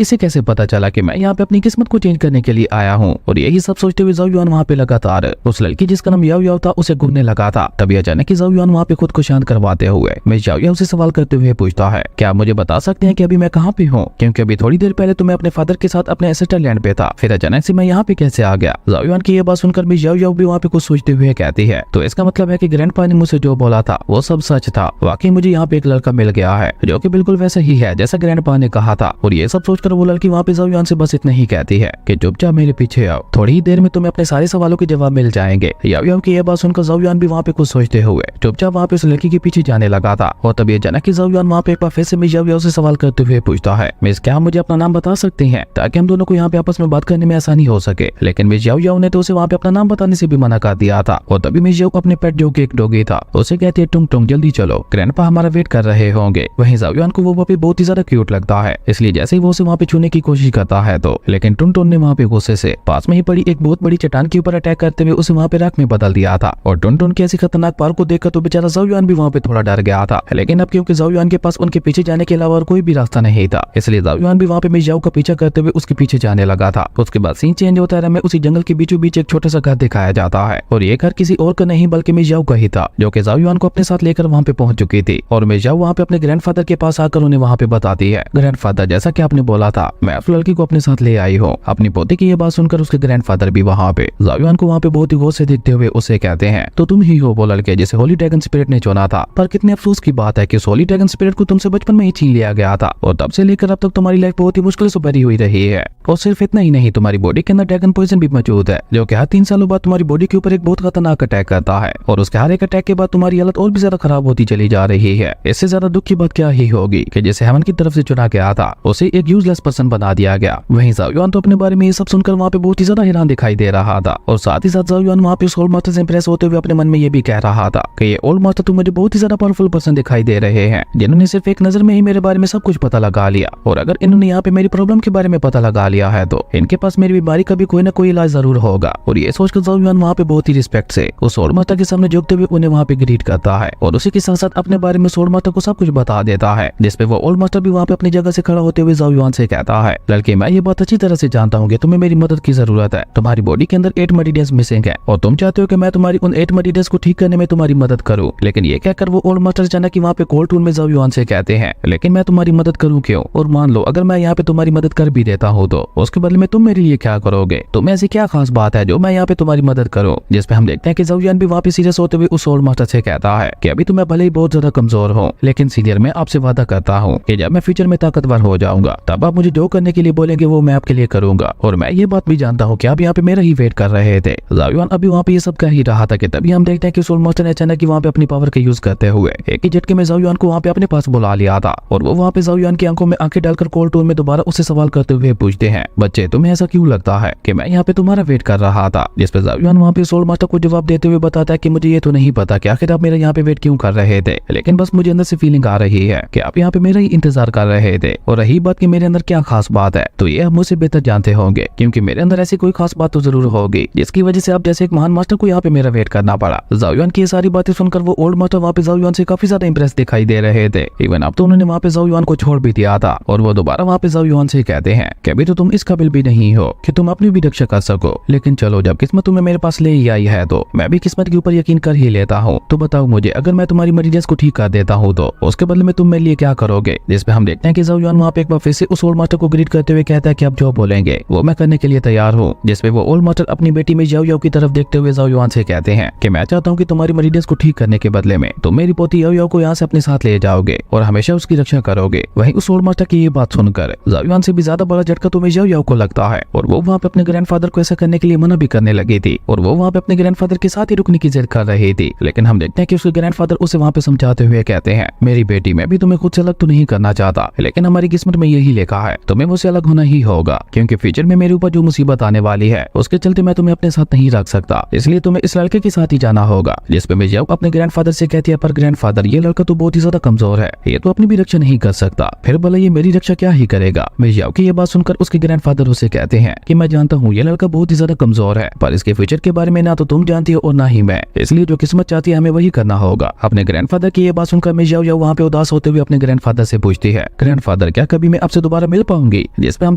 कैसे पता चला कि मैं यहाँ पे अपनी किस्मत को चेंज करने के लिए आया हूँ। और यही सब सोचते हुए ज़ाओ युआन वहाँ पे लगातार उस लड़की जिसका नाम याओ याओ था उसे घूरने लगा था। तभी अचानक ज़ाओ युआन वहाँ पे खुद को शांत करवाते हुए मैं याओ याओ से सवाल करते हुए पूछता है, क्या आप मुझे बता सकते हैं कि अभी मैं कहाँ पे हूँ? क्योंकि अभी थोड़ी देर पहले तो मैं अपने फादर के साथ अपने एंसेस्टर लैंड पे था, फिर अचानक से मैं यहाँ पे कैसे आ गया? ज़ाओ युआन की ये बात सुनकर भी याओ याओ भी वहाँ पे कुछ सोचते हुए कहती है, तो इसका मतलब है कि ग्रैंडपा ने मुझसे जो बोला था वो सब सच था। वाकई मुझे यहाँ पे एक लड़का मिल गया है जो कि बिल्कुल वैसा ही है जैसा ग्रैंडपा ने कहा था। और ये सब सोचकर वो लड़की वहाँ पे ज़ाओ युआन से बस इतना ही कहती है कि चुपचाप मेरे पीछे आओ, थोड़ी ही देर में तुम्हें अपने सारे सवालों के जवाब मिल जाएंगे। याओ याओ की ये बात सुनकर ज़ाओ युआन भी वहाँ पे कुछ सोचते हुए चुपचाप वहाँ पे उस लड़की के पीछे जाने लगा था। और तभी अचानक ज़ाओ युआन वहाँ पे एक बार फिर से मिस याओ याओ से सवाल करते हुए पूछता है, मिस क्या मुझे अपना नाम बता सकते हैं ताकि हम दोनों को यहाँ पे आपस में बात करने में आसानी हो सके? लेकिन मिस याओ याओ ने तो उसे वहाँ पे अपना नाम बताने से भी मना कर दिया था। और तभी मिस याओ अपने पेट जो कि एक डॉगी था उसे कहती है, टुंग टुंग जल्दी चलो, ग्रैंडपा हमारा वेट कर रहे होंगे। वहीं ज़ाओ युआन को वो वहाँ पे बहुत ही ज्यादा क्यूट लगता है, इसलिए जैसे ही वो उसे वहाँ पे छूने की कोशिश करता है तो लेकिन टुनटुन ने वहाँ पे गुस्से से पास में ही पड़ी एक बहुत बड़ी चट्टान के ऊपर अटैक करते हुए उसे वहाँ पे राख में बदल दिया था। और टुनटुन की ऐसी खतरनाक पावर को देखकर तो बेचारा ज़ाओ युआन भी वहाँ पे थोड़ा डर गया था। लेकिन अब क्योंकि ज़ाओ युआन के पास उनके पीछे जाने के अलावा और कोई भी रास्ता नहीं था, इसलिए ज़ाओ युआन भी वहाँ पे मिस याओ का पीछा करते हुए उसके पीछे जाने लगा था। उसके बाद सीन चेंज होता है, हमें उसी जंगल के बीचों बीच एक छोटा सा घर दिखाया जाता है। और ये घर किसी और का नहीं बल्कि मिस याओ का ही था, जो कि ज़ाओ युआन को अपने साथ लेकर वहाँ पे पहुंच चुकी थी। और मिस याओ वहाँ पे अपने ग्रैंडफादर के पास आकर उन्हें वहाँ पे बताती है, ग्रैंडफादर जैसा कि आपने बोला था मैं उस लड़की को अपने साथ ले आई हूँ। अपनी पोती की ये बात सुनकर उसके ग्रैंडफादर भी वहाँ पे ज़ाओ युआन को वहाँ पे बहुत ही गौर से देखते हुए उसे कहते हैं, तो तुम ही हो वो लड़के जिसे होली ड्रैगन स्पिरिट ने चुना था। पर कितने अफसोस की बात है कि उस होली ड्रैगन स्पिरिट को तुमसे बचपन में ही छीन लिया गया था, और तब से लेकर अब तक तुम्हारी लाइफ बहुत ही मुश्किल से भरी हुई रही है। और सिर्फ इतना ही नहीं, तुम्हारी बॉडी के अंदर ड्रैगन पॉइजन भी मौजूद है, जो कि हर 3 सालों बाद तुम्हारी बॉडी के ऊपर एक बहुत खतरनाक अटैक करता है। और उसके हर एक अटैक के बाद तुम्हारी हालत और भी ज्यादा खराब होती चली जा रही है। इससे ज्यादा दुख की बात क्या ही होगी कि जिसे हेवन की तरफ से चुना गया था उसे एक यूजलेस पर्सन बना दिया गया। वहीं ज़ाओ युआन तो अपने बारे में ये सब सुनकर वहाँ पे बहुत ही ज्यादा हैरान दिखाई दे रहा था। और साथ ही साथ ज़ाओ युआन वहाँ पे उस ओल्ड मास्टर से इंप्रेस होते हुए अपने मन में ये भी कह रहा था कि ये ओल्ड मास्टर तो मुझे बहुत ही ज्यादा पावरफुल पर्सन दिखाई दे रहे हैं, जिन्होंने सिर्फ एक नजर में ही मेरे बारे में सब कुछ पता लगा लिया। और अगर इन्होंने यहाँ पे मेरी प्रॉब्लम के बारे में पता लगा लिया है तो इनके पास मेरी बीमारी का भी कोई ना कोई इलाज जरूर होगा। और ये सोचकर ज़ाओ युआन वहाँ पे बहुत ही रिस्पेक्ट से उस ओल्ड मास्टर के सामने झुकते हुए उन्हें वहाँ पे ग्रीट करता है, और उसी के साथ साथ अपने बारे में ओल्ड मास्टर को सब कुछ बता देता है। जिसपे वो ओल्ड मास्टर भी वहाँ पे अपनी जगह से खड़ा होते हुए ज़ाओ युआन से कहता है, लड़के मैं ये बात अच्छी तरह से जानता हूँ कि तुम्हें मेरी मदद की जरूरत है। तुम्हारी बॉडी के अंदर 8 मरीडियंस मिसिंग है और तुम चाहते हो कि मैं तुम्हारी उन 8 मरीडियंस को ठीक करने में तुम्हारी मदद करूँ। लेकिन ये कहकर वो ओल्ड मास्टर अचानक कि वहाँ पे कोल्ड टून में ज़ाओ युआन से कहते हैं, लेकिन मैं तुम्हारी मदद करूँ क्यों? और मान लो अगर मैं यहाँ पे तुम्हारी मदद कर भी देता हूँ तो उसके बदले में तुम मेरे लिए क्या करोगे? तुम्हें ऐसी क्या खास बात है जो मैं यहाँ पे तुम्हारी मदद करूँ? जिसपे हम देखते हैं कि ज़ाओ युआन भी वहाँ पे सीरियस होते हुए उस ओल्ड मास्टर से कहता है कि अभी तो मैं भले ही बहुत ज्यादा कमजोर हूँ, लेकिन सीनियर मैं आपसे वादा करता हूँ कि जब मैं फ्यूचर में ताकतवर हो जाऊंगा तब आप मुझे जो करने के लिए बोलेंगे वो मैं आपके लिए करूंगा। और मैं ये बात भी जानता हूँ कि आप यहाँ पे मेरा ही वेट कर रहे थे। ज़ाओ युआन अभी वहाँ पे ये सब कह ही रहा था कि तभी हम देखते हैं कि ओल्ड मास्टर ने अचानक वहाँ पे अपनी पावर का यूज करते हुए एक ही झटके में ज़ाओ युआन को वहाँ पे अपने पास बुला लिया था। और वो वहाँ पे ज़ाओ युआन की आंखों में आंखें डालकर कोल्ड टोन में दोबारा उससे सवाल करते हुए पूछते हैं, बच्चे तुम्हें ऐसा क्यों लगता है कि मैं यहाँ पे तुम्हारा वेट कर रहा था? जिसपे ज़ाओ युआन वहाँ पे ओल्ड मास्टर को जवाब देते हुए बताता है कि मुझे ये तो नहीं पता कि आखिर आप मेरा यहाँ पे वेट क्यों कर रहे थे, लेकिन बस मुझे अंदर से फीलिंग आ रही है कि आप यहाँ पे मेरा ही इंतजार कर रहे थे। और रही बात कि मेरे अंदर क्या खास बात है, तो ये आप मुझसे बेहतर जानते होंगे, क्योंकि मेरे अंदर ऐसी कोई खास बात तो जरूर होगी जिसकी वजह से आप जैसे एक महान मास्टर को यहाँ पे मेरा वेट करना पड़ा। ज़ाओ युआन की ये सारी बातें सुनकर वो ओल्ड मास्टर वहाँ पे ज़ाओ युआन से काफी ज्यादा इंप्रेस दिखाई दे रहे थे। इवन अब तो उन्होंने वहाँ पे ज़ाओ युआन को छोड़ भी दिया था। और वो दोबारा वहाँ पे ज़ाओ युआन से कहते हैं कि अभी तो तुम इस काबिल भी नहीं हो कि तुम अपनी भी रक्षा कर सको, लेकिन चलो जब किस्मत तुम्हें मेरे पास ले ही आई है तो मैं भी किस्मत के ऊपर यकीन कर ही लेता हूँ। तो बताओ मुझे, अगर मैं तुम्हारी मरीजस को ठीक कर देता हूँ तो उसके बदले में तुम मेरे लिए क्या करोगे? जिसपे हम देखते हैं कि ज़ाओ युआन वहाँ पे एक बार फिर से उस ओल्ड मास्टर को ग्रीट करते हुए कहता है कि आप जो बोलेंगे वो मैं करने के लिए तैयार हूँ। जिसपे वो ओल्ड मास्टर अपनी बेटी में याओ याओ की तरफ देखते हुए ज़ाओ युआन से कहते हैं कि मैं चाहता हूँ कि तुम्हारी मरीजस को ठीक करने के बदले में तुम मेरी पोती याओ याओ को यहाँ से अपने साथ ले जाओगे और हमेशा उसकी रक्षा करोगे। वहीं उस ओल्ड मास्टर की ये बात सुनकर ज़ाओ युआन से भी ज्यादा बड़ा झटका तो याओ याओ को लगता है। और वो वहाँ पे अपने ग्रैंडफादर को ऐसा करने के लिए मना भी करने लगी थी और वो वहाँ पे अपने ग्रैंडफादर के साथ ही रुकने की जिद कर रही थी। लेकिन हम देखते हैं कि उसके ग्रैंडफादर उसे वहाँ पे समझाते हुए कहते हैं, मेरी बेटी मैं भी तुम्हें खुद से अलग तो नहीं करना चाहता, लेकिन हमारी किस्मत में यही लिखा है तुम्हें मुझसे अलग होना ही होगा, क्योंकि फ्यूचर में मेरे ऊपर जो मुसीबत आने वाली है उसके चलते मैं तुम्हें अपने साथ नहीं रख सकता, इसलिए तुम्हें इस लड़के के साथ ही जाना होगा। जिसपे मैं याओ अपने ग्रैंडफादर से कहती है, पर ग्रैंडफादर ये लड़का तो बहुत ही ज्यादा कमजोर है, ये तो अपनी भी रक्षा नहीं कर सकता, फिर भले ये मेरी रक्षा क्या ही करेगा। मैं याओ की ये बात सुनकर उसके ग्रैंडफादर उसे कहते हैं कि मैं जानता हूँ ये लड़का बहुत ही ज्यादा कमजोर है, पर इसके फ्यूचर के बारे में ना तो तुम जानती हो और ना ही मैं, इसलिए जो किस्मत चाहती है हमें वही करना होगा। अपने ग्रैंडफादर की ये बात सुनकर मिस जाओ याओ वहाँ पे उदास होते हुए अपने ग्रैंडफादर से पूछती है, ग्रैंडफादर क्या कभी मैं आपसे दोबारा मिल पाऊंगी? जिसपे हम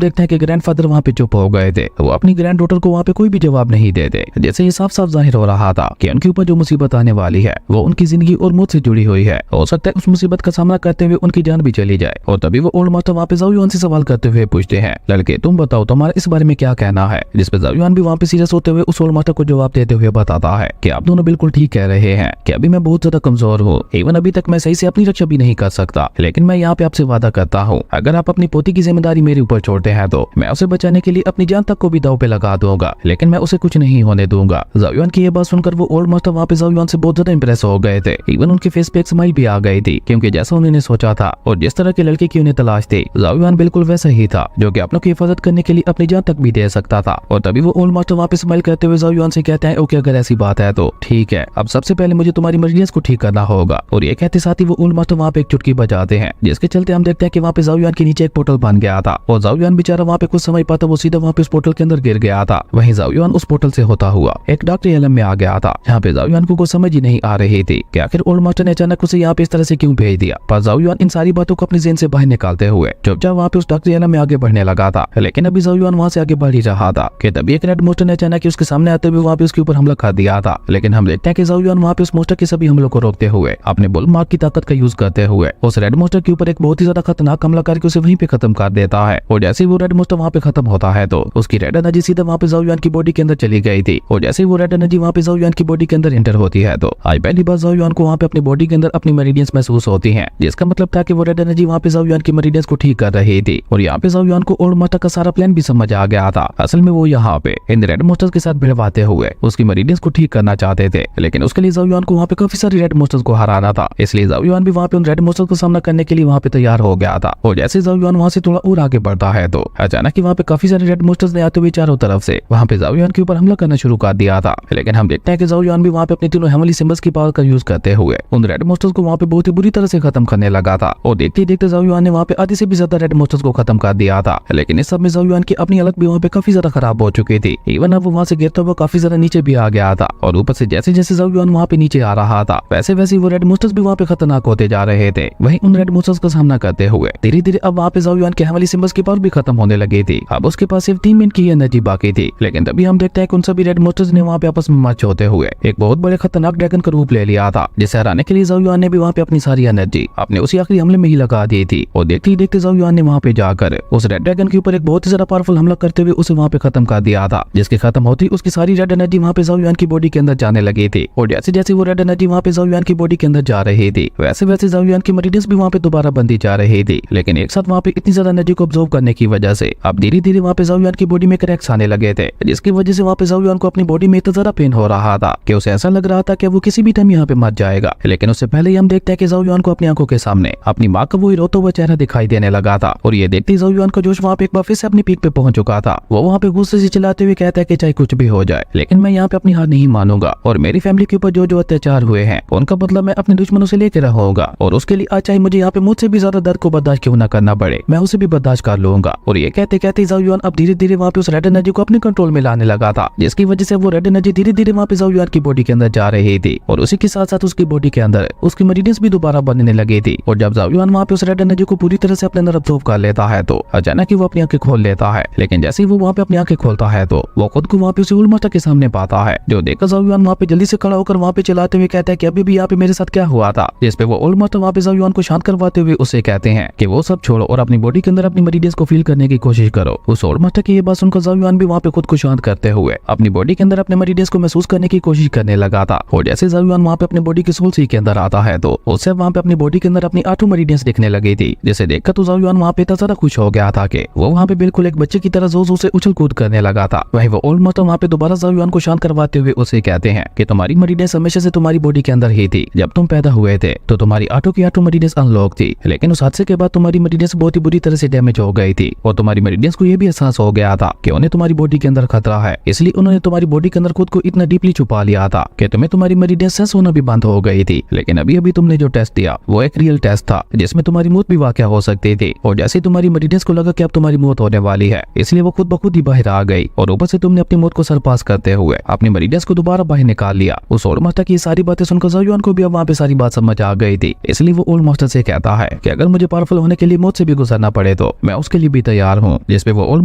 देखते हैं कि ग्रैंडफादर वहाँ पे चुप हो गए थे। वो अपनी ग्रैंड डॉटर को वहाँ पे कोई भी जवाब नहीं देते, जैसे ये साफ साफ जाहिर हो रहा था कि उनके ऊपर जो मुसीबत आने वाली है वो उनकी जिंदगी और मौत से जुड़ी हुई है। हो सकता है उस मुसीबत का सामना करते हुए उनकी जान भी चली जाए। और तभी वो ओल्ड मास्टर वहाँ पे ज़ाओ युआन से सवाल करते हुए पूछते हैं, लड़के तुम बताओ तुम्हारा इस बारे में क्या कहना है? जिसपे ज़ाओ युआन भी वहाँ पे सीरियस होते हुए उस ओल्ड मास्टर को जवाब देते हुए बताता है कि आप दोनों बिल्कुल ठीक कह रहे हैं कि अभी मैं बहुत ज्यादा कमजोर हूँ, इवन अभी तक मैं सही से अपनी रक्षा भी नहीं कर सकता, लेकिन मैं यहाँ पे आपसे वादा करता हूँ अगर आप अपनी पोती की जिम्मेदारी मेरे ऊपर छोड़ते हैं तो मैं उसे बचाने के लिए अपनी जान तक को भी दांव पे लगा दूंगा, लेकिन मैं उसे कुछ नहीं होने दूंगा। ज़ाओ युआन की ये बात सुनकर वो ओल्ड मास्टर वहाँ पे ज़ाओ युआन से बहुत ज्यादा इंप्रेस हो गए थे, इवन उनके फेस पे एक स्माइल भी आ गई थी, क्योंकि जैसा उन्होंने सोचा था और जिस तरह के लड़के की उन्हें तलाश थी ज़ाओ युआन बिल्कुल वैसा ही था जो कि अपनों की हिफाजत करने के लिए अपनी जान तक भी दे सकता था। और तभी वो ओल्ड मास्टर वहाँ पे स्माइल करते हुए ज़ाओ युआन से कहते हैं, ओके अगर ऐसी बात है तो ठीक है, अब सबसे पहले मुझे तुम्हारी मर्जियस को ठीक करना होगा। और ये कहते साथ ही वो ओल्ड मास्टर वहाँ पे एक चुटकी बजाते हैं, जिसके चलते हम देखते हैं कि वहाँ पे ज़ाओ युआन के नीचे एक पोर्टल बन गया था और ज़ाओ युआन बेचारा वहाँ पे कुछ समय पाता वो सीधा वहाँ पे उस पोर्टल के अंदर गिर गया था। वहीं ज़ाओ युआन उस पोर्टल से होता हुआ एक डार्क रियलम में आ गया था, जहाँ पे ज़ाओ युआन को कुछ समझ ही नहीं आ रही थी कि आखिर ओल्ड मास्टर ने अचानक उसे यहाँ पे इस तरह से क्यों भेज दिया। पर ज़ाओ युआन इन सारी बातों को अपनी ज़हन से बाहर निकालते हुए चुपचाप वहाँ पे उस डार्क रियलम में आगे बढ़ने लगा था। लेकिन अभी ज़ाओ युआन वहाँ से आगे बढ़ ही रहा था कि तभी एक रेड मोस्टर ने अचानक उसके सामने आते हुए वहाँ पे उसके ऊपर हमला कर दिया था। लेकिन हम देखते हैं कि ज़ाओ युआन वहाँ पे उस मोस्टर के सभी हमलों को रोकते हुए अपने बुल मार्क की ताकत का यूज करते हुए उस रेड मोस्टर के ऊपर एक बहुत ही ज्यादा खतरनाक हमला करके उसे वहीं पे खत्म कर देता है। और जैसे ही वो रेड मोस्टर वहाँ पे खत्म होता है तो उसकी रेड एनर्जी सीधा वहाँ पे ज़ाओ युआन की बॉडी के अंदर चली गई थी। और जैसे ही वो रेड एनर्जी वहाँ पे ज़ाओ युआन की बॉडी के अंदर एंटर होती है तो आज पहली बार ज़ाओ युआन को वहाँ पे अपनी बॉडी के अंदर अपनी मेरिडियंस महसूस होती है, जिसका मतलब था कि वो रेड एनर्जी वहाँ पे ज़ाओ युआन की मेरिडियंस को ठीक कर रही थी। और यहाँ पे ज़ाओ युआन को ओल्ड मास्टर का सारा प्लान भी समझ आ गया था। असल में वो यहाँ पे इन रेड मोस्टर्स के साथ भिड़वाते हुए उसकी मेरिडियंस को ठीक करना चाहते थे, लेकिन उसके लिए ज़ाओ युआन को वहाँ पे काफी सारे रेड मोस्टर्स को हराना था। इसलिए ज़ाओ युआन भी वहाँ पे उन रेड मोस्टर्स का सामना करने के लिए वहाँ पे तैयार हो गया था। और जैसे ज़ाओ युआन वहाँ से थोड़ा और आगे बढ़ता है तो अचानक ही वहाँ पे काफी सारे रेड मोस्टर्स ने आते हुए चारों तरफ से वहाँ पे ज़ाओ युआन के ऊपर हमला करना शुरू कर दिया था। लेकिन हम देखते हैं कि ज़ाओ युआन भी वहाँ पे अपने तीनों हेवनली सिंबल्स की पावर का यूज करते हुए उन रेड मोस्टर्स को वहाँ पे बहुत ही बुरी तरह से खत्म करने लगा था। और देखते ही देखते ज़ाओ युआन ने वहाँ पे आधे से भी ज्यादा रेड मोस्टर्स को खत्म कर दिया था। लेकिन इस सब में ज़ाओ युआन की अपनी हालत भी वहाँ पे काफी ज्यादा खराब हो चुकी थी, इवन अब वो वहाँ से गिरता हुआ काफी ज्यादा नीचे भी आ गया था। और ऊपर से जैसे जैसे ज़ाओ युआन वहाँ पे नीचे आ रहा था वैसे वैसे वो रेड मोस्टर्स भी वहाँ पे खतरनाक होते जा रहे थे। वहीं उन रेड मोस्टर्स का सामना करते हुए धीरे धीरे अब वहाँ पे ज़ाओ युआन के हेवनली सिंबल्स की पावर भी खत्म होने लगी थी। अब उसके पास सिर्फ 3 मिनट की एनर्जी बाकी थी। लेकिन तभी हम देखते हैं कि उन सभी रेड मोस्टर्स ने वहाँ पे आपस में मैच होते हुए एक बहुत बड़े खतरनाक ड्रैगन का रूप ले लिया था, जिसे हराने के लिए ज़ाओ युआन ने भी वहाँ पे अपनी सारी एनर्जी अपने उसी आखिरी हमले में ही लगा दी थी। और देखते ही देखते ज़ाओ युआन ने वहाँ पे जाकर उस रेड ड्रैगन के ऊपर एक बहुत ही ज्यादा पावरफुल हमला करते हुए उसे वहाँ पे खत्म कर दिया था, जिसके खत्म होती उसकी सारी रेड एनर्जी वहाँ पे ज़ाओ युआन की बॉडी के अंदर जाने लगी थी। और जैसे जैसे वो रेड एनर्जी वहाँ पे ज़ाओ युआन की बॉडी के अंदर जा रही थी वैसे वैसे ज़ाओ युआन की मेरिडियंस भी वहाँ पे दोबारा बनती जा रही थी। लेकिन एक साथ वहाँ पे इतनी ज्यादा एनर्जी को ऑब्जर्व करने की वजह से अब धीरे धीरे वहाँ पे ज़ाओ युआन की बॉडी में क्रैक्स आने लगे थे, जिसकी वजह से वहाँ पे ज़ाओ युआन को अपनी बॉडी में इतना ज्यादा पेन हो रहा था कि उसे ऐसा लग रहा था कि वो किसी भी टाइम यहाँ पे मर जाएगा। लेकिन उससे पहले ही हम देखते हैं कि ज़ाओ युआन को अपनी आंखों के सामने अपनी माँ का वो रोता हुआ चेहरा दिखाई देने लगा था। और ये देखते ही ज़ाओ युआन का जोश वहाँ पे एक बार फिर से अपनी पीक पे पहुंच चुका था। वो वहाँ पे गुस्से से चिल्लाते हुए कहता है कि चाहे कुछ भी हो जाए लेकिन मैं यहाँ पे अपनी हार नहीं मानूंगा और मेरी फैमिली के ऊपर जो जो अत्याचार हुए हैं उनका बदला मैं अपने दुश्मनों से लेकर रहूंगा। और उसके लिए आज चाहे मुझे यहाँ पे मुझसे भी ज्यादा दर्द को बर्दाश्त क्यों ना करना पड़े मैं उसे भी बर्दाश्त कर लूंगा। और ये कहते कहते ज़ाओ युआन अब धीरे धीरे वहाँ पे उस रेड एनर्जी को अपने कंट्रोल में लाने लगा था, जिसकी वजह से वो रेड एनर्जी धीरे धीरे वहाँ पे ज़ाओ युआन की बॉडी के अंदर जा रही थी। और उसी के साथ साथ उसकी बॉडी के अंदर उसकी मेरिडियंस भी दोबारा बनने लगी थी। और जब ज़ाओ युआन वहाँ पे उस रेड एनर्जी को पूरी तरह से अपने अंदर अब्जॉर्ब कर लेता है तो अचानक ही वो अपनी आंखें खोल लेता है। लेकिन जैसे ही वो वहाँ पे अपनी आंखें खोलता है तो वो खुद को वहाँ पे उसी ओल्ड मास्टर के सामने पाता है, जो देखकर ज़ाओ युआन वहाँ पे जल्दी से खड़ा होकर वहाँ पे चलाते हुए कहता है कि अभी भी यहाँ पे मेरे साथ क्या हुआ था। जिसपे वो ओल्ड मास्टर वहाँ पे ज़ाओ युआन को शांत करवाते हुए उसे कहते हैं कि वो सब छोड़ो और अपनी बॉडी के अंदर अपनी मेरिडियंस को फील करने की कोशिश करो। उस ओल्ड मास्टर की ये बात सुनकर ज़ाओ युआन भी वहाँ पे खुद को शांत करते हुए अपनी बॉडी के अंदर अपने मेरिडियंस को महसूस करने की कोशिश करने लगा था। और जैसे ज़ाओ युआन वहाँ पे अपनी बॉडी के सोल सी के अंदर आता है तो उससे वहाँ पे अपनी बॉडी के अंदर अपनी 8 मेरिडियंस दिखने लगी थी, जिसे देखकर तो ज़ाओ युआन वहाँ पे इतना ज्यादा खुश हो गया था कि वो वहाँ पे बिल्कुल एक बच्चे की तरह जोर जोर से उछल कूद करने लगा था। वहीं वो ओल्ड मास्टर वहाँ पे दोबारा ज़ाओ युआन को शांत करवाते हुए उसे कहते हैं कि तुम्हारी मेरिडियंस हमेशा से तुम्हारी बॉडी के अंदर ही थी। जब तुम पैदा हुए थे तो तुम्हारी 8 की 8 मेरिडियंस अनलॉक थी, लेकिन उस हादसे के बाद तुम्हारी मेरिडियंस बहुत ही बुरी तरह से डैमेज हो गई थी और तुम्हारी मेरिडियंस को ये भी एहसास हो गया था कि उन्हें तुम्हारी बॉडी के अंदर खतरा है, इसलिए उन्होंने तुम्हारी बॉडी के अंदर खुद को इतना डीपली छुपा लिया था कि तुम्हें तुम्हारी मेरिडियंस सेंस होना भी बंद हो गई थी। लेकिन अभी अभी तुमने जो टेस्ट दिया वो एक रियल टेस्ट था जिसमें तुम्हारी मौत भी वाकया हो सकती थी। और जैसे तुम्हारी मेरिडियंस को लगा कि अब तुम्हारी मौत होने वाली है, इसलिए वो खुद ब खुद ही बाहर आ गई और ऊपर से तुमने अपनी मौत को सरपास करते हुए अपनी मरीडियस को दोबारा बाहर निकाल लिया। उस ओल्ड मास्टर की सारी बातें सुनकर ज़ाओ युआन को भी अब वहाँ पे सारी बात समझ आ गई थी, इसलिए वो ओल्ड मास्टर से कहता है कि अगर मुझे पावरफुल होने के लिए मौत से भी गुजरना पड़े तो मैं उसके लिए भी तैयार हूँ। जिसपे वो ओल्ड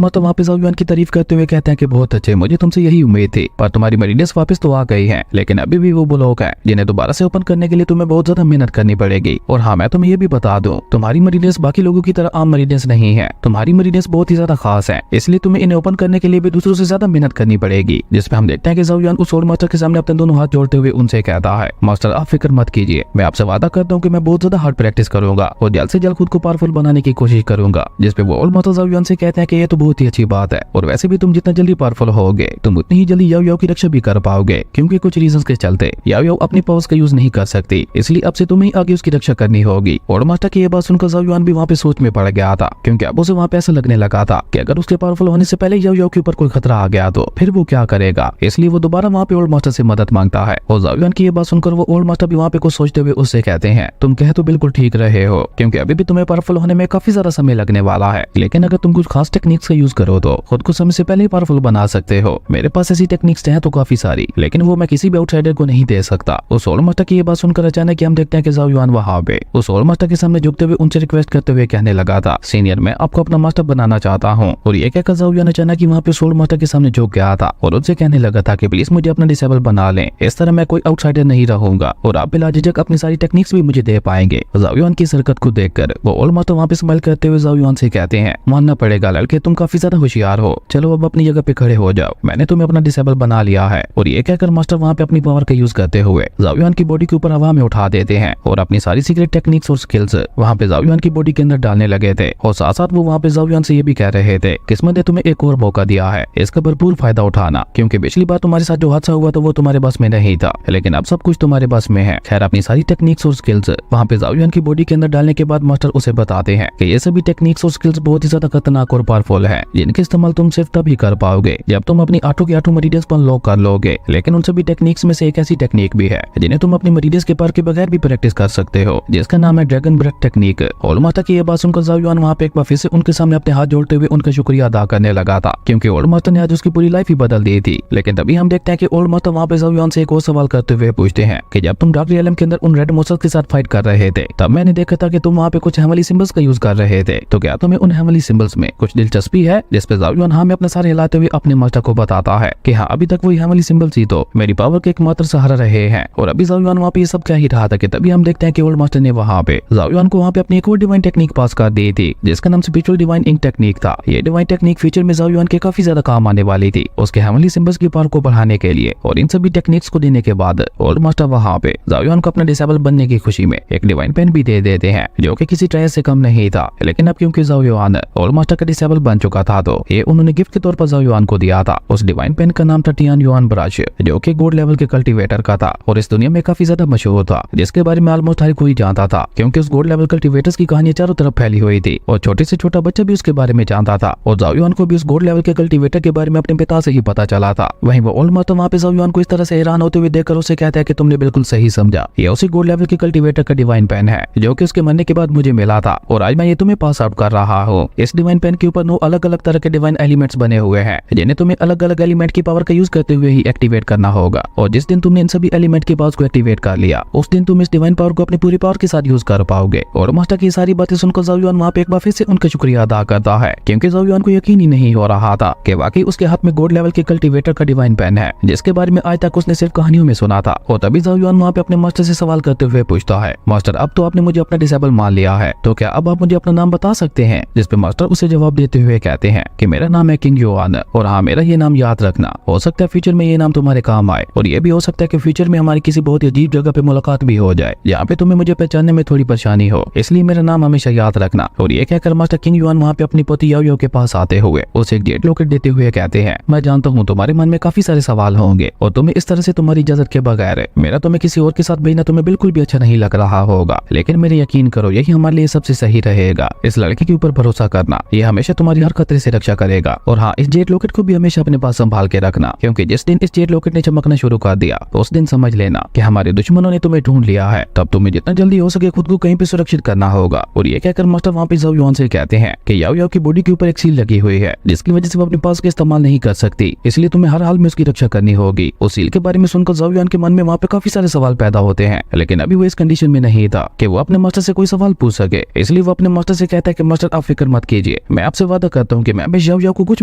मास्टर वहाँ पे ज़ाओ युआन की तारीफ करते हुए कहते हैं कि बहुत अच्छे, मुझे तुमसे यही उम्मीद थी, पर तुम्हारी मरीडियस वापस तो आ गई है, लेकिन अभी भी वो लोग हैं जिन्हें दोबारा से ओपन करने के लिए तुम्हें बहुत ज्यादा मेहनत करनी पड़ेगी। और हाँ, मैं तुम्हें ये भी बता दूं, तुम्हारी मरीडियस बाकी लोगों की तरह आम मरीडियस नहीं है, तुम्हारी मरीडियस बहुत ही ज्यादा खास है, इसलिए तुम्हें इन्हें ओपन करने के लिए भी दूसरों से ज्यादा मेहनत करनी पड़ेगी। जिसपे हम देखते हैं कि ज़ाओ युआन उस ओल्ड मास्टर के सामने अपने दोनों हाथ जोड़ते हुए उनसे कहता है, मास्टर आप फिक्र मत कीजिए, मैं आपसे वादा करता हूँ कि मैं बहुत ज्यादा हार्ड प्रैक्टिस करूंगा और जल्द से जल्द खुद को पावरफुल बनाने की कोशिश करूंगा। जिसपे वो ओल्ड मास्टर ज़ाओ युआन से कहते हैं कि ये तो बहुत ही अच्छी बात है, और वैसे भी तुम जितना जल्दी पावरफुल होगे तुम उतनी ही जल्दी याओ याओ की रक्षा भी कर पाओगे, क्योंकि कुछ रीजंस के चलते याओ याओ अपनी पावर्स का यूज नहीं कर सकती, इसलिए अब से तुम्हें आगे उसकी रक्षा करनी होगी। ओल्ड मास्टर की ये बात सुनकर ज़ाओ युआन भी वहाँ पे सोच में पड़ गया था, क्योंकि अब उसे वहाँ पे ऐसा लगने लगा था कि अगर उसके पावरफुल होने से पहले याओ याओ के ऊपर कोई खतरा आ गया तो फिर वो क्या करेगा। इसलिए वो दोबारा वहाँ पे ओल्ड मास्टर से मदद मांगता है और ज़ाओ युआन की ये बात सुनकर वो ओल्ड मास्टर भी वहाँ पे कुछ सोचते हुए उससे कहते हैं, तुम कह तो बिल्कुल ठीक रहे हो, क्योंकि अभी भी तुम्हें पावरफुल होने में काफी ज्यादा समय लगने वाला है, लेकिन अगर तुम कुछ खास टेक्निक्स का यूज करो तो खुद को समय से पहले ही पावरफुल बना सकते हो। मेरे पास ऐसी टेक्निक्स हैं तो काफी सारी, लेकिन वो मैं किसी भी आउटसाइडर को नहीं दे सकता। उस ओल्ड मास्टर की ये बात सुनकर अचानक हम देखते हैं कि ज़ाओ युआन वहाँ पे उस ओल्ड मास्टर के सामने झुकते हुए उनसे रिक्वेस्ट करते हुए कहने लगा था, सीनियर मैं आपको अपना मास्टर बनाना चाहता हूँ। और ये कहकर ज़ाओ युआन अचानक ही वहाँ पे ओल्ड मास्टर के सामने झुक गया था और उनसे कहने लगा था कि प्लीज मुझे अपना डिसेबल बना लें, इस तरह मैं कोई आउटसाइडर नहीं रहूंगा और आप बिला झिझक अपनी सारी टेक्निक्स भी मुझे दे पाएंगे। ज़ाओ युआन की हरकत को देखकर वो ओल्ड मास्टर वहाँ पे स्माइल करते हुए ज़ाओ युआन से कहते हैं, मानना पड़ेगा लड़के तुम काफी ज्यादा होशियार हो, चलो अब अपनी जगह पे खड़े हो जाओ, मैंने तुम्हें अपना डिसेबल बना लिया है। और ये कहकर मास्टर वहाँ पे अपनी पावर का यूज करते हुए ज़ाओ युआन की बॉडी के ऊपर हवा में उठा देते हैं और अपनी सारी सीक्रेट टेक्निक्स और स्किल्स वहाँ पे ज़ाओ युआन की बॉडी के अंदर डालने लगे थे। और साथ साथ वो वहाँ पे ज़ाओ युआन से ये भी कह रहे थे, किस्मत ने तुम्हें एक और मौका दिया है, इसका भरपूर फायदा उठाना, क्योंकि पिछली बार तुम्हारे साथ जो हादसा हुआ था वो तुम्हारे बस में नहीं था, लेकिन अब सब कुछ तुम्हारे बस में है। खैर अपनी सारी टेक्निक्स और स्किल्स वहाँ पे ज़ाओ युआन की बॉडी के अंदर डालने के बाद मास्टर उसे बताते हैं कि ये सभी टेक्निक्स और स्किल्स बहुत ही ज्यादा खतरनाक और पावरफुल है, जिनके इस्तेमाल तुम सिर्फ तभी कर पाओगे जब तुम अपनी आठों की आठों मरीडियस पर लॉक कर लोगे। लेकिन उन सभी टेक्निक्स में से एक ऐसी टेक्निक भी है जिन्हें तुम अपनी मरीडियस के पार के बगैर भी प्रैक्टिस कर सकते हो, जिसका नाम है dragon breath technique. Old master की ये बात सुनकर ज़ाओ युआन वहाँ पे एक बार फिर से उनके सामने अपने हाथ जोड़ते हुए उनका शुक्रिया अदा करने लगा था, क्योंकि ओल्ड मास्टर ने आज उसकी पूरी लाइफ ही बदल दी थी। लेकिन तभी हम देखते हैं कि ओल्ड मास्टर वहाँ पे ज़ाओ युआन से एक और सवाल करते हुए पूछते हैं कि जब तुम डार्क रियलम के अंदर उन रेड मॉन्स्टर्स के साथ फाइट कर रहे थे तब मैंने देखा था कि तुम वहाँ पे कुछ हेवनली सिंबल्स का यूज कर रहे थे, तो क्या तुम्हें उन हेवनली सिंबल्स में कुछ दिलचस्पी है। जिसपे ज़ाओ युआन हाँ में अपने सारे हिलाते हुए अपने मास्टर को बताता है कि हाँ अभी तक वही हेवनली सिंबल्स ही तो मेरी पावर के एकमात्र सहारा रहे हैं। और अभी ज़ाओ युआन वहाँ पे ये सब क्या ही रहा था कि तभी हम देखते हैं कि ओल्ड मास्टर ने वहाँ पे ज़ाओ युआन को वहाँ पे अपनी एक और डिवाइन टेक्निक पास कर दी थी, जिसका नाम स्पिरिचुअल डिवाइन इंक टेक्निक था। ये डिवाइन टेक्निक फ्यूचर में ज़ाओ युआन के काफी ज्यादा काम आने वाली थी, उसके हेवनली सिंबल्स की पावर को बढ़ाने के लिए। और इन सभी टेक्निक्स को देने के बाद ओल्ड मास्टर वहाँ पे ज़ाओ युआन को अपना डिसेबल बनने की खुशी में एक डिवाइन पेन भी दे देते हैं, जो कि किसी ट्रायल से कम नहीं था। लेकिन अब क्योंकि ज़ाओ युआन ओल्ड मास्टर का डिसेबल बन चुका था तो ये उन्होंने गिफ्ट के तौर पर ज़ाओ युआन को दिया था। उस डिवाइन पेन का नाम था टियान युआन ब्रश, जो कि गोल्ड लेवल के कल्टीवेटर का था और इस दुनिया में काफी ज्यादा मशहूर था, जिसके बारे में ऑलमोस्ट हर कोई जानता था, क्योंकि उस गोल्ड लेवल कल्टीवेटर्स की कहानी चारों तरफ फैली हुई थी और छोटे से छोटा बच्चा भी उसके बारे में जानता था। और ज़ाओ युआन को भी उस गोल्ड लेवल के कल्टीवेटर के बारे में अपने पिता से ही पता चला था। वहीं वो ओल्ड मास्टर वहाँ पे ज़ाओ युआन को इस तरह से हैरान होते हुए देखकर उसे कहता है कि तुमने बिल्कुल सही समझा, ये उसी गोल्ड लेवल के कल्टीवेटर का डिवाइन पेन है जो कि उसके मरने के बाद मुझे मिला था और आज मैं ये तुम्हें पास आउट कर रहा हूँ। इस डिवाइन पेन के ऊपर 9 अलग अलग तरह के डिवाइन एलिमेंट्स बने हुए हैं, जिन्हें तुम्हें अलग अलग एलिमेंट की पावर का यूज करते हुए ही एक्टिवेट करना होगा। और जिस दिन तुमने इन सभी एलिमेंट की पावर को एक्टिवेट कर लिया उस दिन तुम इस डिवाइन पावर को अपनी पूरी पावर के साथ यूज कर पाओगे। और मास्टर की सारी बातें सुनकर ज़ाओ युआन वहाँ पे एक बार फिर से उनका शुक्रिया अदा करता है, क्योंकि ज़ाओ युआन को यकीन ही नहीं हो रहा था कि वाकई उसके हाथ में गोल्ड लेवल के कल्टीवेटर का डिवाइन पेन है, जिसके बारे में आज तक उसने सिर्फ कहानियों में सुना था। और तभी ज़ाओ युआन वहाँ पे अपने मास्टर से सवाल करते हुए पूछता है, मास्टर अब तो आपने मुझे अपना डिसेबल मान लिया है, तो क्या अब आप मुझे अपना नाम बता सकते हैं। जिसपे मास्टर उसे जवाब देते हुए कहते हैं कि मेरा नाम है किंग युआन और हाँ मेरा ये नाम याद रखना, हो सकता है फ्यूचर में ये नाम तुम्हारे काम आए और ये भी हो सकता है कि फ्यूचर में हमारी किसी बहुत ही अजीब जगह पे मुलाकात भी हो जाए जहाँ पे तुम्हें मुझे पहचानने में थोड़ी परेशानी हो, इसलिए मेरा नाम हमेशा याद रखना। और ये कहकर मास्टर किंग युआन वहाँ पे अपनी पोती याओ याओ के पास आते हुए उसे एक जेट लॉकेट देते हुए कहते हैं, मैं जानता हूँ तुम्हारे मन में काफी सारे सवाल होंगे और तुम्हें इस तरह से तुम्हारी इजाजत के बगैर मेरा तुम्हें किसी और के साथ भेजना तुम्हें बिल्कुल भी अच्छा नहीं लग रहा होगा, लेकिन मेरे यकीन करो यही हमारे लिए सबसे सही रहेगा। इस लड़के के ऊपर भरोसा करना, ये हमेशा तुम्हारी हर खतरे से रक्षा करेगा। और हाँ इस जेट लॉकेट को भी हमेशा अपने पास संभाल के रखना, क्योंकि जिस दिन इस जेट लॉकेट ने चमकना शुरू कर दिया तो उस दिन समझ लेना कि हमारे दुश्मनों ने तुम्हें ढूंढ लिया है। तब तुम्हें जितना जल्दी हो सके खुद को कहीं पे सुरक्षित करना होगा। और ये कहकर मास्टर वहाँ पे ज़ाओ युआन से कहते हैं कि याओ याओ की बॉडी के ऊपर एक सील लगी हुई है जिसकी वजह से वो अपने पास का इस्तेमाल नहीं कर सकती, इसलिए तुम्हें हर हाल में उसकी रक्षा करनी होगी। उस सील के बारे में सुनकर ज़ाओ युआन के मन में वहाँ पे काफी सारे सवाल पैदा होते हैं, लेकिन अभी वो इस कंडीशन में नहीं था कि वो अपने मास्टर से कोई सवाल पूछ सके, इसलिए वो अपने मास्टर से कहता है कि मास्टर आप फिक्र मत कीजिए, मैं आपसे वादा करता हूँ कि मैं ज़ाओ याओ को कुछ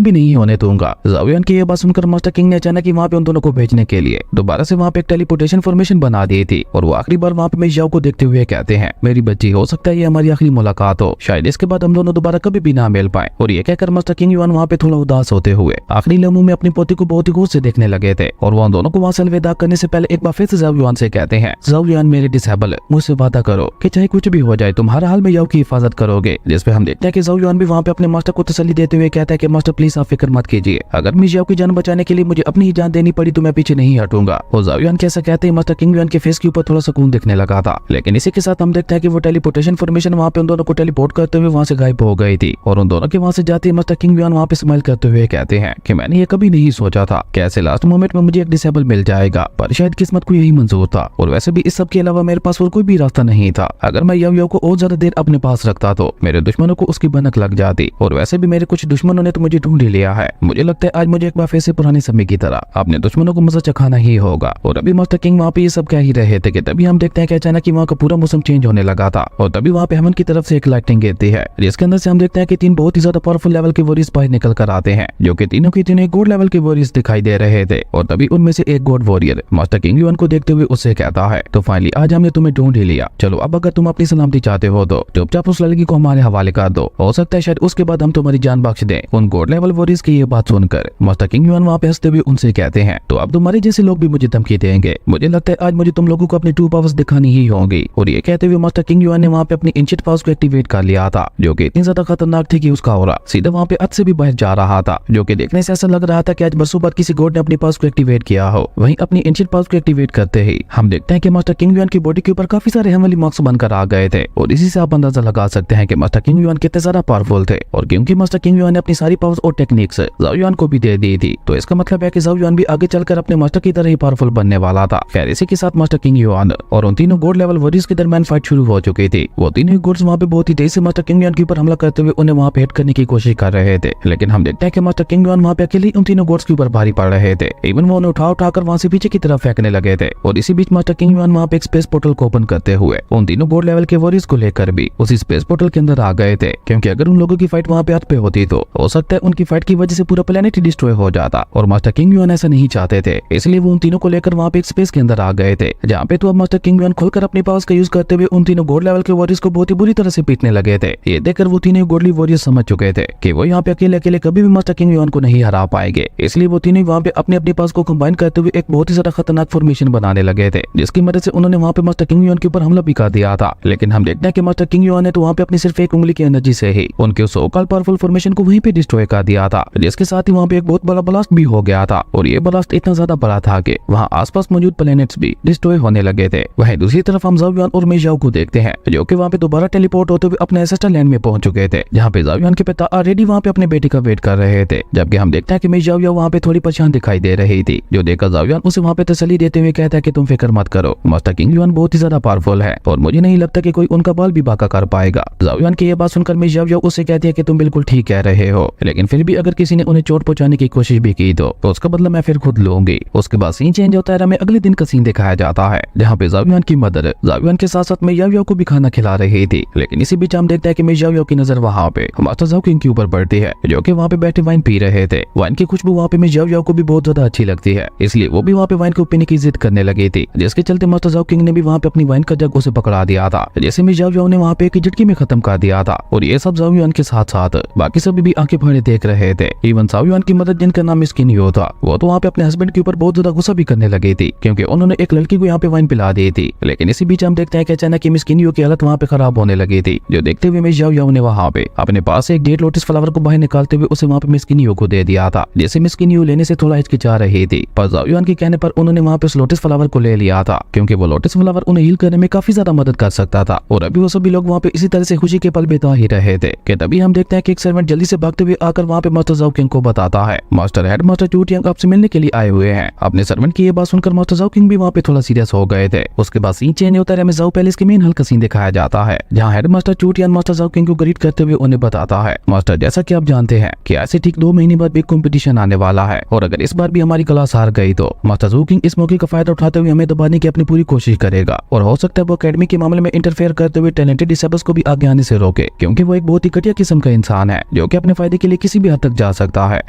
भी नहीं होने दूंगा। ज़ाओ युआन की ये बात सुनकर मास्टर किंग ने अचानक ही वहाँ पे उन दोनों को भेजने के लिए दोबारा से वहाँ पे एक टेलीपोर्टेशन फॉर्मेशन बना दी थी और वो आखिरी बार वहाँ पे मेरी याओ को देखते हुए कहते हैं, मेरी बच्ची हो सकता है ये हमारी आखिरी मुलाकात हो, शायद इसके बाद हम दोनों दोबारा कभी भी ना मिल पाए। और ये कहकर मास्टर किंग युआन वहाँ पे थोड़ा उदास होते हुए आखिरी लम्हों में अपनी पोती को बहुत ही गौर से देखने लगे थे और वो दोनों को वहाँ से अलविदा करने से पहले एक बार फिर से ज़ाओ युआन से कहते हैं, ज़ाओ युआन मेरे डिसेबल, मुझसे वादा करो कि चाहे कुछ भी हो जाए तुम हर हाल में याओ की हिफाजत करोगे। जिस पे हम देखते हैं कि ज़ाओ युआन भी वहाँ पे अपने मास्टर को तसल्ली देते हुए कहता है कि मास्टर प्लीज आप फिक्र मत कीजिए, अगर मिस याओ की जान बचाने के लिए मुझे अपनी ही जान देनी पड़ी तो मैं पीछे नहीं हटूंगा। और ज़ाओ युआन कैसा कहते हैं मास्टर किंग युआन के फेस के ऊपर थोड़ा सुकून दिखने लगा था, लेकिन इसी के साथ हम देखते हैं कि वो टेलीपोर्टेशन फॉर्मेशन वहाँ पे उन दोनों को टेलीपोर्ट करते हुए वहाँ से गायब हो गई थी और उन दोनों के वहाँ से जाते ही मास्टर किंग युआन वहाँ पे स्माइल करते हुए कहते हैं कि मैंने ये कभी नहीं सोचा था कि ऐसे लास्ट मोमेंट में मुझे एक डिसेबल मिल जाएगा, पर शायद किस्मत को यही मंजूर था। और वैसे भी इस सब के अलावा मेरे पास और कोई भी रास्ता नहीं था, अगर मैं याओ याओ को और ज्यादा देर अपने पास रखता तो मेरे दुश्मनों को उसकी भनक लग जाती, और वैसे भी मेरे कुछ दुश्मनों ने तो मुझे ढूंढ ही लिया है। मुझे लगता है आज मुझे एक बार फिर से पुराने समय की तरह अपने दुश्मनों को मजा चखाना ही होगा। और अभी मास्टर किंग वहाँ पे ये सब कह ही रहे थे कि तभी हम देखते हैं कि अचानक वहाँ का पूरा मौसम चेंज होने लगा था और तभी वहाँ पे हेवन की तरफ से एक लाइटिंग गिरती है जिसके अंदर से हम देखते हैं कि 3 बहुत ही ज्यादा पावरफुल लेवल के वॉरियर्स बाहर निकल कर आते हैं, जो कि तीनों के तीनों गॉड लेवल के वॉरियर्स दिखाई दे रहे थे। और तभी उनमें से एक God warrior master king yuan को देखते हुए उससे कहता है, तो फाइनली आज हमने तुम्हें ढूंढ ही लिया, चलो अब अगर तुम अपनी सलामती चाहते हो तो चुपचाप उस लड़की को हमारे हवाले कर दो, हो सकता है शायद उसके बाद हम तुम्हारी जान बख्श दें। उन गॉड लेवल वॉरियर्स की ये बात सुनकर मास्टर किंग युआन वहाँ पे हंसते हुए उनसे कहते हैं, तो अब तुम्हारे जैसे लोग भी मुझे धमकी देंगे, मुझे लगता है आज मुझे तुम लोगों को अपनी 2 पावर्स दिखानी ही होंगी। और ये कहते हुए मास्टर किंग युआन ने वहाँ पे अपनी एंशिएंट पावर्स को एक्टिवेट कर लिया था, जो कि इतनी ज्यादा खतरनाक थी कि उसका ऑरा सीधा वहाँ पे हद से भी बाहर जा रहा था, जो कि देखने से ऐसा लग रहा था कि आज बरसों बाद किसी गॉड ने अपनी पावर्स को एक्टिवेट किया हो। वहीं अपनी एंशिएंट पावर्स को एक्टिवेट करते ही हम देखते हैं कि मास्टर किंग युआन की बॉडी के ऊपर काफी सारे हेवनली मार्क्स बनकर आ गए थे और इसी से आप अंदाजा लगा सकते हैं कि मास्टर किंग युआन कितने ज्यादा पावरफुल थे। और क्योंकि मास्टर किंग युआन ने अपनी सारी पावर्स और टेक्निक्स ज़ाओ युआन को भी दे दी थी, तो इसका मतलब है कि ज़ाओ युआन भी आगे चलकर अपने मास्टर की तरह ही पावरफुल बनने वाला था। खैर इसी के साथ मास्टर किंग युआन और उन तीनों गॉड लेवल वॉरियर्स के दरमियान फाइट शुरू हो चुकी थी। वो तीनों गॉड्स वहाँ पे बहुत ही तेजी से मास्टर किंग युआन के ऊपर हमला करते हुए उन्हें वहाँ पे हिट करने की कोशिश कर रहे थे, लेकिन हम देखते हैं कि मास्टर किंग युआन वहाँ पे अकेले उन तीनों गॉड्स के ऊपर भारी पड़ रहे थे। इवन वो उन्हें उठाकर वहाँ से पीछे की तरफ फेंकने लगे थे। और इसी बीच मास्टर किंग युआन वहाँ पे एक स्पेस पोर्टल को ओपन करते हुए उन तीनों गॉड लेवल के वॉरियर्स को लेकर भी उसी स्पेस पोर्टल के अंदर आ गए थे, क्योंकि अगर उन लोगों की फाइट वहाँ पे अर्थ पे होती तो हो सकता है उनकी फाइट की वजह से पूरा प्लेनेट ही डिस्ट्रॉय हो जाता, और मास्टर किंग युआन ऐसा नहीं चाहते थे, इसलिए वो उन तीनों को लेकर वहाँ पे एक स्पेस के अंदर आ गए थे, जहाँ पे तो अब मास्टर किंग युआन खुलकर अपने पावर्स का यूज करते हुए उन तीनों गॉड लेवल के वॉरियर्स को बहुत ही बुरी तरह से पीटने लगे थे। ये देखकर वो तीनों गॉडली वॉरियर्स समझ चुके थे कि वो यहाँ पे अकेले अकेले कभी भी मास्टर किंग युआन को नहीं हरा पाएंगे, इसलिए वो तीनों वहाँ पे अपने अपने पास को कंबाइन करते हुए एक बहुत ही ज्यादा खतरनाक फॉर्मेशन बनाने लगे थे, जिसकी मदद से उन्होंने वहाँ पे मास्टर किंग युआन के ऊपर हमला भी कर दिया था। लेकिन हम देखते हैं कि मास्टर किंग युआन ने तो वहाँ पे अपनी सिर्फ एक उंगली की एनर्जी से ही उनके उस सोकॉल्ड पावरफुल फॉर्मेशन को वहीं पे डिस्ट्रॉय कर दिया था, जिसके साथ ही वहाँ पे एक बहुत बड़ा ब्लास्ट भी हो गया था। और ये ब्लास्ट इतना ज्यादा बड़ा था कि वहाँ आसपास मौजूद प्लैनेट्स भी डिस्ट्रॉय होने लगे थे। वहीं दूसरी तरफ हम ज़ाओ युआन और मेई याओ को देखते हैं, जो कि वहाँ पे दोबारा टेलीपोर्ट होते हुए अपने एंसेस्टर लैंड में पहुंच चुके थे, जहाँ पे ज़ाओ युआन के पिता ऑलरेडी वहाँ पे अपने बेटे का वेट कर रहे थे। जबकि हम देखते हैं कि मेई याओ वहाँ पे थोड़ी परेशान दिखाई दे रही थी, जो देखकर ज़ाओ युआन उसे वहाँ पे तसल्ली देते हुए कहता है कि तुम फिक्र मत करो, मास्टर किंग युआन बहुत ही ज्यादा पावरफुल है और मुझे नहीं लगता कि कोई उनका बाल भी बाका कर पाएगा। ज़ाओ युआन की ये बात सुनकर मेई याओ उससे कहती है कि तुम बिल्कुल ठीक कह रहे हो, लेकिन फिर भी अगर किसी ने उन्हें चोट पहुंचाने की कोशिश भी की तो उसका बदला मैं फिर खुद लूंगी। उसके बाद सीन चेंज होता है, हमें अगले दिन का सीन दिखाया जाता है, जहाँ पे ज़ाओ युआन की मदर ज़ाओ युआन के साथ साथ मेई याओ को भी खाना खिला रही थी। लेकिन इसी बीच हम देखते हैं कि मेई याओ की नजर वहाँ पे मास्टर ज़ाओ किंग के ऊपर पड़ती है, जो कि वहाँ पे बैठे वाइन पी रहे थे। वाइन की खुशबू वहाँ पे मेई याओ को भी बहुत ज्यादा अच्छी लगती है, इसलिए वो भी वहाँ पे वाइन को पीने की जिद करने लगी थी, जिसके चलते मास्टर ज़ाओ किंग ने भी वहाँ पे अपनी वाइन का जग उसे पकड़ा दिया था, जैसे मेई याओ ने वहाँ पे एक झटके में खत्म कर दिया था। और ये सब ज़ाओ युआन के साथ साथ बाकी सभी भी आंखें फाड़े देख रहे थे। इवन ज़ाओ युआन की मदद जिनका नाम स्किन यो था, वो तो वहाँ पे अपने हस्बैंड के ऊपर बहुत ज्यादा गुस्सा भी करने लगी थी, क्योंकि उन्होंने एक लड़की को यहाँ पे वाइन पिला दी थी। लेकिन इसी बीच हम देखते हैं कि अचानक स्किन यो की हालत वहाँ पे खराब होने लगी थी, जो देखते हुए मेई याओ ने वहाँ पे अपने पास एक डेड लोटस फ्लावर को बाहर निकालते हुए उसे वहाँ पे स्किन यो को दे दिया था। जैसे स्किन यो लेने से थोड़ा हिचकिचा रही थी, पर ज़ाओ युआन के कहने पर उन्होंने वहाँ पे उस लोटस फ्लावर को ले लिया था, क्योंकि वो लोटस फ्लावर उन्हें हील करने में काफी ज्यादा मदद कर सकता था। और अभी वो सभी लोग वहाँ पे इसी तरह से खुशी के पल बिता ही रहे थे कि तभी हम देखते हैं कि एक सर्वेंट जल्दी से भागते हुए आकर वहाँ पे मास्टर ज़ाओ किंग को बताता है, मास्टर हेड मास्टर चू टियांग आपसे मिलने के लिए आए हुए हैं। अपने सर्वेंट की ये बात सुनकर मास्टर ज़ाओ किंग भी वहाँ पे थोड़ा सीरियस हो गए थे। उसके बाद सीन चेंज होता है, हमें ज़ाओ पैलेस के मेन हल्का सीन दिखाया जाता है, जहाँ हेड मास्टर चू टियांग मास्टर ज़ाओ किंग को ग्रीट करते हुए उन्हें बताते जाता है, मास्टर जैसा कि आप जानते हैं कि ऐसे ठीक 2 महीने बाद बिग कंपटीशन आने वाला है और अगर इस बार भी हमारी क्लास हार गई तो मास्टर ज़ू किंग इस मौके का फायदा उठाते हुए हमें दबाने की अपनी पूरी कोशिश करेगा और हो सकता है वो एकेडमी के मामले में इंटरफेयर करते हुए टैलेंटेड डिसेबल्स को भी आगे आने से रोके, क्योंकि वो एक बहुत ही घटिया किस्म का इंसान है जो कि अपने फायदे के लिए किसी भी हद तक जा सकता है।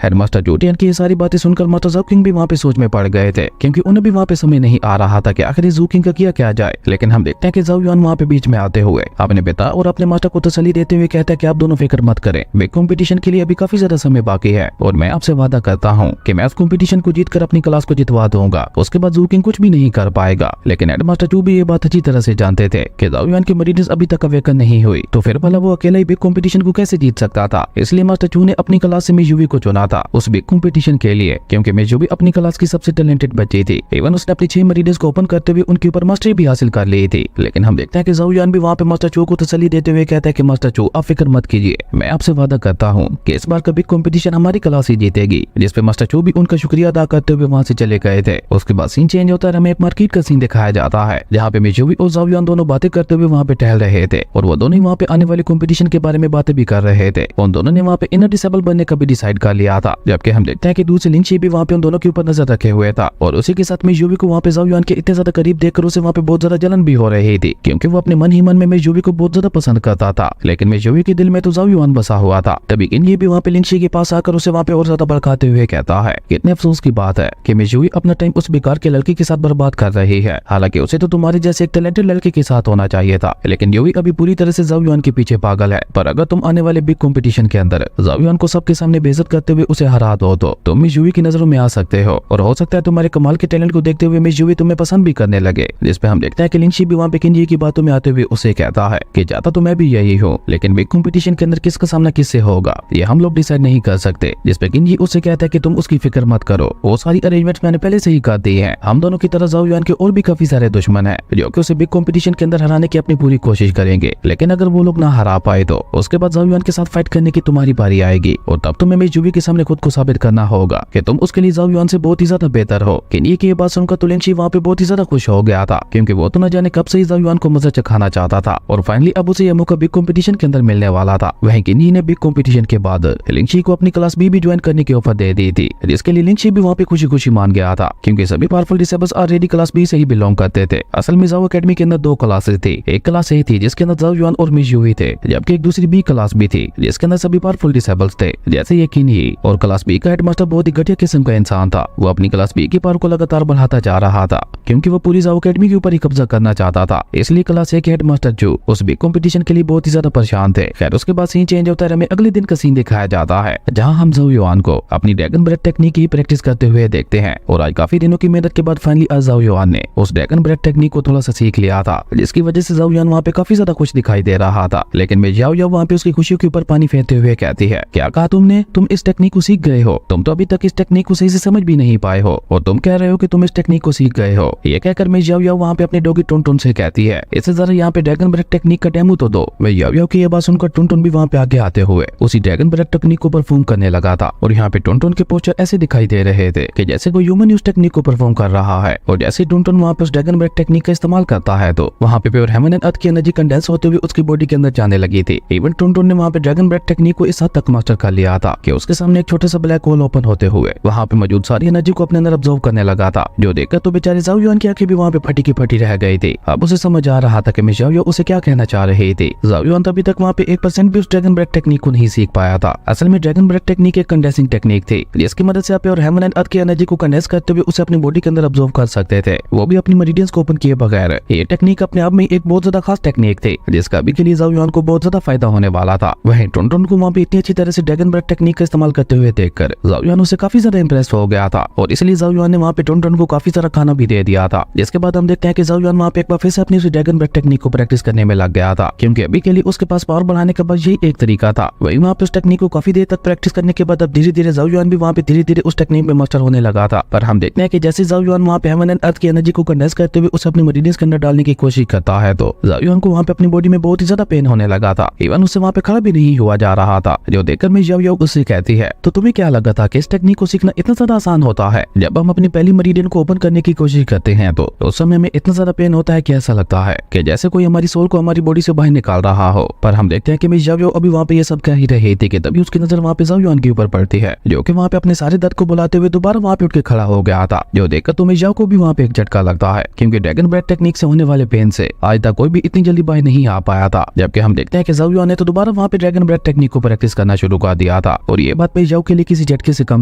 हेडमास्टर जूटियन की ये सारी बातें सुनकर मास्टर ज़ू किंग भी वहाँ पे सोच में पड़ गए थे, क्योंकि उन्हें भी वहाँ पे समझ नहीं आ रहा था कि आखिर ज़ू किंग का किया क्या जाए। लेकिन हम देखते हैं कि ज़ाओ युआन वहाँ पे बीच में आते हुए अपने पिता और अपने मास्टर को तसल्ली देते हुए कहता है कि आप दोनों फिक्र मत करें, बिग कंपटीशन के लिए अभी काफी ज्यादा समय बाकी है और मैं आपसे वादा करता हूँ कि मैं इस कंपटीशन को जीतकर अपनी क्लास को जितवा दूंगा। उसके बाद ज़ू किंग कुछ भी नहीं कर पाएगा। लेकिन हेडमास्टर चू भी ये बात अच्छी तरह से जानते थे कि ज़ाओ युआन की मरीनेस अभी तक अवेकन नहीं हुई, तो फिर भला वो अकेला ही बिग कंपटीशन को कैसे जीत सकता था। इसलिए मास्टर चू ने अपनी क्लास से मिस यूवी को चुना था उस बिग कंपटीशन के लिए, क्योंकि मिस यूवी अपनी क्लास की सबसे टैलेंटेड बच्ची थी। इवन उसने अपनी 6 मरीनेस को ओपन करते हुए उनके ऊपर मास्टरी भी हासिल कर ली थी। लेकिन हम देखते हैं कि ज़ाओ युआन भी वहाँ पे मास्टर चू को तसल्ली देते हुए कहता है कि मास्टर चू आप फिक्र मत कीजिए, मैं आपसे वादा करता हूँ कि इस बार का बिग कंपटीशन हमारी क्लास ही जीतेगी। जिसपे मास्टर चू भी उनका शुक्रिया अदा करते हुए वहाँ से चले गए थे। उसके बाद सीन चेंज होता है, हमें एक मार्केट का सीन दिखाया जाता है जहाँ पे मिस यूवी और ज़ाओ युआन दोनों बातें करते हुए वहाँ पे टहल रहे थे और वो दोनों ही वहाँ पे आने वाले कंपटीशन के बारे में बातें भी कर रहे थे। उन दोनों ने वहाँ पे इनर डिसेबल बनने का भी डिसाइड कर लिया था, जबकि हम देखते हैं कि दूसरी लिंची भी वहाँ पे उन दोनों के ऊपर नजर रखे हुए था और उसी के साथ मिस यूवी को वहाँ पे ज़ाओ युआन के इतने ज्यादा करीब देखकर उसे वहाँ पे बहुत ज्यादा जलन भी हो रही थी, क्योंकि वो अपने मन ही मन में मिस यूवी को बहुत ज्यादा पसंद करता था। लेकिन मिस यूवी के दिल में तो ज़ाओ युआन बसा हुआ था। तभी किन्ही भी वहाँ पे लिंची के पास आकर उसे वहाँ पे और ज्यादा भड़काते हुए कहता है कितने अफसोस की बात है कि मिस यूवी अपना टाइम उस बेकार के लड़के के साथ बर्बाद कर रही है। हालांकि उसे तो तुम्हारे जैसे एक टैलेंटेड लड़के के साथ होना चाहिए था, लेकिन यूवी अभी पूरी तरह से ज़ाओ युआन के पीछे पागल है। पर अगर तुम आने वाले बिग कंपटीशन के अंदर ज़ाओ युआन को सबके सामने बेइज्जत करते हुए उसे हरा दो तो तुम मिस यूवी की नजरों में आ सकते हो और हो सकता है तुम्हारे कमाल के टैलेंट को देखते हुए मिस यूवी तुम्हें पसंद भी करने लगे। जिसपे हम देखते हैं कि लिंची भी वहाँ पे किन्ही की बातों में आते हुए उसे कहता है कि चाहता तो मैं भी यही हूँ, लेकिन बिग कंपटीशन के अंदर किसका सामना किससे होगा ये हम लोग डिसाइड नहीं कर सकते। जिसपे किन्ही उसे कहता है कि तुम उसकी फिक्र मत करो, वो सारी अरेंजमेंट्स मैंने पहले से ही कर दी है। हम दोनों की तरह ज़ाओ युआन के और भी काफी सारे दुश्मन है जो कि उसे बिग कंपटीशन के अंदर हराने की अपनी पूरी कोशिश करेंगे। लेकिन अगर वो लोग ना हरा पाए तो उसके बाद ज़ाओ युआन के साथ फाइट करने की तुम्हारी बारी आएगी और तब तुम्हें मिस यूवी के सामने खुद को साबित करना होगा कि तुम उसके लिए ज़ाओ युआन से बहुत ही ज्यादा बेहतर हो। किन्ही की ये बात सुनकर तो लिंची वहाँ पे बहुत ही ज्यादा खुश हो गया था, क्योंकि वो तो न जाने कब से ही ज़ाओ युआन को मजा चखाना चाहता था और फाइनली अब उसे यह मौका बिग कंपटीशन के अंदर मिलने वाला था। वहीं किन्ही ने बिग कंपटीशन के बाद लिंची को अपनी क्लास बी भी ज्वाइन करने की ऑफर दे दी थी, जिसके लिए लिंची भी वहाँ पे खुशी खुशी मान गया था, क्योंकि सभी powerful disables already class B से ही बिलोंग करते थे। असल में ज़ाओ एकेडमी के अंदर 2 क्लासेस थी, एक क्लास ए थी जिसके अंदर ज़ाओ युआन और मिस यूवी थे, जबकि एक दूसरी बी क्लास भी थी जिसके अंदर सभी पावरफुल डिसेबल्स थे जैसे ये किन्ही। और क्लास बी का हेडमास्टर बहुत ही घटिया किस्म का इंसान था, वो अपनी क्लास बी की पावर को लगातार बढ़ाता जा रहा था, क्योंकि वो पूरी ज़ाओ एकेडमी के ऊपर ही कब्जा करना चाहता था। इसलिए क्लास ए के हेडमास्टर जो उस बिग कंपटीशन के लिए बहुत ही ज्यादा परेशान थे। खैर उसके बाद सीन चेंज होता है, हमें अगले दिन का सीन दिखाया जाता है जहाँ हम ज़ाओ युआन को अपनी ड्रैगन ब्रेथ टेक्निक की प्रैक्टिस करते हुए देखते हैं। और आज काफी दिनों की मेहनत के बाद फाइनली आज ज़ाओ युआन ने उस ड्रैगन ब्रेथ टेक्निक को थोड़ा सा सीख लिया था, जिसकी वजह से ज़ाओ युआन वहाँ पे काफी ज्यादा खुश दिखाई दे रहा था। लेकिन मैं ज़ाओ युआन वहाँ पे उसकी खुशियों के ऊपर पानी फेरते हुए कहती है क्या कहा तुमने, तुम इस टेक्निक को सीख गए हो, तुम तो अभी तक इस टेक्निक को सही से समझ भी नहीं पाए हो और तुम कह रहे हो कि तुम इस टेक्निक को सीख गए हो। ये कहकर मैं ज़ाओ युआन वहाँ पे अपने डॉगी टुनटुन से कहती है इससे जरा यहाँ पे ड्रैगन ब्रेथ टेक्निक का डेमो तो दो। मैं ज़ाओ युआन की ये बात सुनकर टुनटुन भी वहाँ पे आगे आते हुए उसी ड्रैगन ब्रेथ टेक्निक को परफॉर्म करने लगा था। और यहाँ पे टुनटुन के पोस्चर ऐसे दिखाई दे रहे थे कि जैसे कोई ह्यूमन उस टेक्निक को परफॉर्म कर रहा है। और जैसे टुनटुन वहाँ पे उस ड्रैगन ब्रेथ टेक्निक का इस्तेमाल करता है तो वहाँ पे प्योर हेवन एंड अर्थ की एनर्जी कंडेंस होते हुए उसकी बॉडी के अंदर जाने लगी थी। इवन टुनटुन ने वहाँ पे ड्रैगन ब्रेथ टेक्निक को इस हद तक मास्टर कर लिया था कि उसके सामने एक छोटा सा ब्लैक होल ओपन होते हुए वहाँ पे मौजूद सारी एनर्जी को अपने अंदर ऑब्जर्व करने लगा था, जो देखकर तो बेचारे ज़ाओ युआन की आंखें भी वहाँ पे फटी की फटी रह गई थी। अब उसे समझ आ रहा था कि मिस ज़ाओ युआन उसे क्या कहना चाह रही थी। ज़ाओ युआन अभी तक वहाँ पे 1% भी उस ड्रैगन ब्रेथ टेक्निक को नहीं सीख पाया था। असल में ड्रैगन ब्रेथ टेक्निक एक कंडेंसिंग टेक्निक थी, जिसकी मदद से आप प्योर हेवन एंड अर्थ की एनर्जी को कंडेंस करते हुए उसे अपनी बॉडी के अंदर ऑब्जर्व कर सकते थे, वो भी अपनी मेरिडियंस को ओपन किए बगैर। ये टेक्निक अपने आप में एक बहुत ज्यादा खास टेक्निक थी, जिसका अभी के लिए ज़ाओ युआन को बहुत ज्यादा फायदा होने वाला था। वहीं टुनटुन को वहाँ पे इतनी अच्छी तरह से ड्रैगन ब्रेथ टेक्निक का इस्तेमाल करते हुए देखकर ज़ाओ युआन उसे काफी ज्यादा इंप्रेस हो गया था और इसलिए ज़ाओ युआन ने वहाँ पे टुनटुन को काफी सारा खाना भी दे दिया था। जिसके बाद हम देखते हैं कि ज़ाओ युआन वहाँ पे एक बार फिर से अपनी उस ड्रैगन ब्रेथ टेक्निक को प्रैक्टिस करने में लग गया था, क्योंकि अभी के लिए उसके पास पावर बढ़ाने का बस यही एक तरीका था। वही वहाँ पे उस टेक्निक को काफी देर तक प्रैक्टिस करने के बाद अब धीरे धीरे ज़ाओ युआन भी वहाँ पे धीरे धीरे उस टेक्निक में मास्टर होने लगा था। पर हम देखते हैं कि जैसे ज़ाओ युआन वहाँ पे हेवन एंड अर्थ की एनर्जी को कंडेंस करते हुए उसे अपनी मेरिडियंस के अंदर डालने की कोशिश करता है तो ज़ाओ युआन को वहाँ पे अपनी बॉडी में बहुत ही ज्यादा पेन होने लगा था। इवन उससे वहाँ पे खड़ा भी नहीं हुआ जा रहा था, जो देखकर मैं ज़ाओ युआन उससे कहती है तो तुम्हें क्या लगा था कि इस टेक्निक को सीखना इतना ज्यादा आसान होता है। जब हम अपनी पहली मेरिडियन को ओपन करने की कोशिश करते हैं तो उस समय में इतना ज्यादा पेन होता है कि ऐसा लगता है कि जैसे कोई हमारी सोल को हमारी बॉडी से बाहर निकाल रहा हो। पर हम देखते हैं कि मिस ज़ाओ युआन भी वहाँ पे ये सब कह ही रही थी कि तभी उसकी नजर वहाँ पे ज़ाओ युआन के ऊपर पड़ती है, जो कि वहाँ पे अपने सारे दर्द को बुलाते हुए दोबारा वहाँ पे उठ के खड़ा हो गया था, जो देखकर तुम्हें ज़ाओ को भी वहाँ पे एक झटका लगता है, क्योंकि ड्रैगन ब्रेथ टेक्निक से होने वाले पेन से आज तक कोई भी इतनी जल्दी बाहर नहीं आ पाया था। जबकि हम देखते हैं कि ज़ाओ युआन ने तो दोबारा वहाँ पे ड्रैगन ब्रेथ टेक्निक को प्रैक्टिस करना शुरू कर दिया था, और ये बात पे ज़ाओ के लिए किसी झटके से कम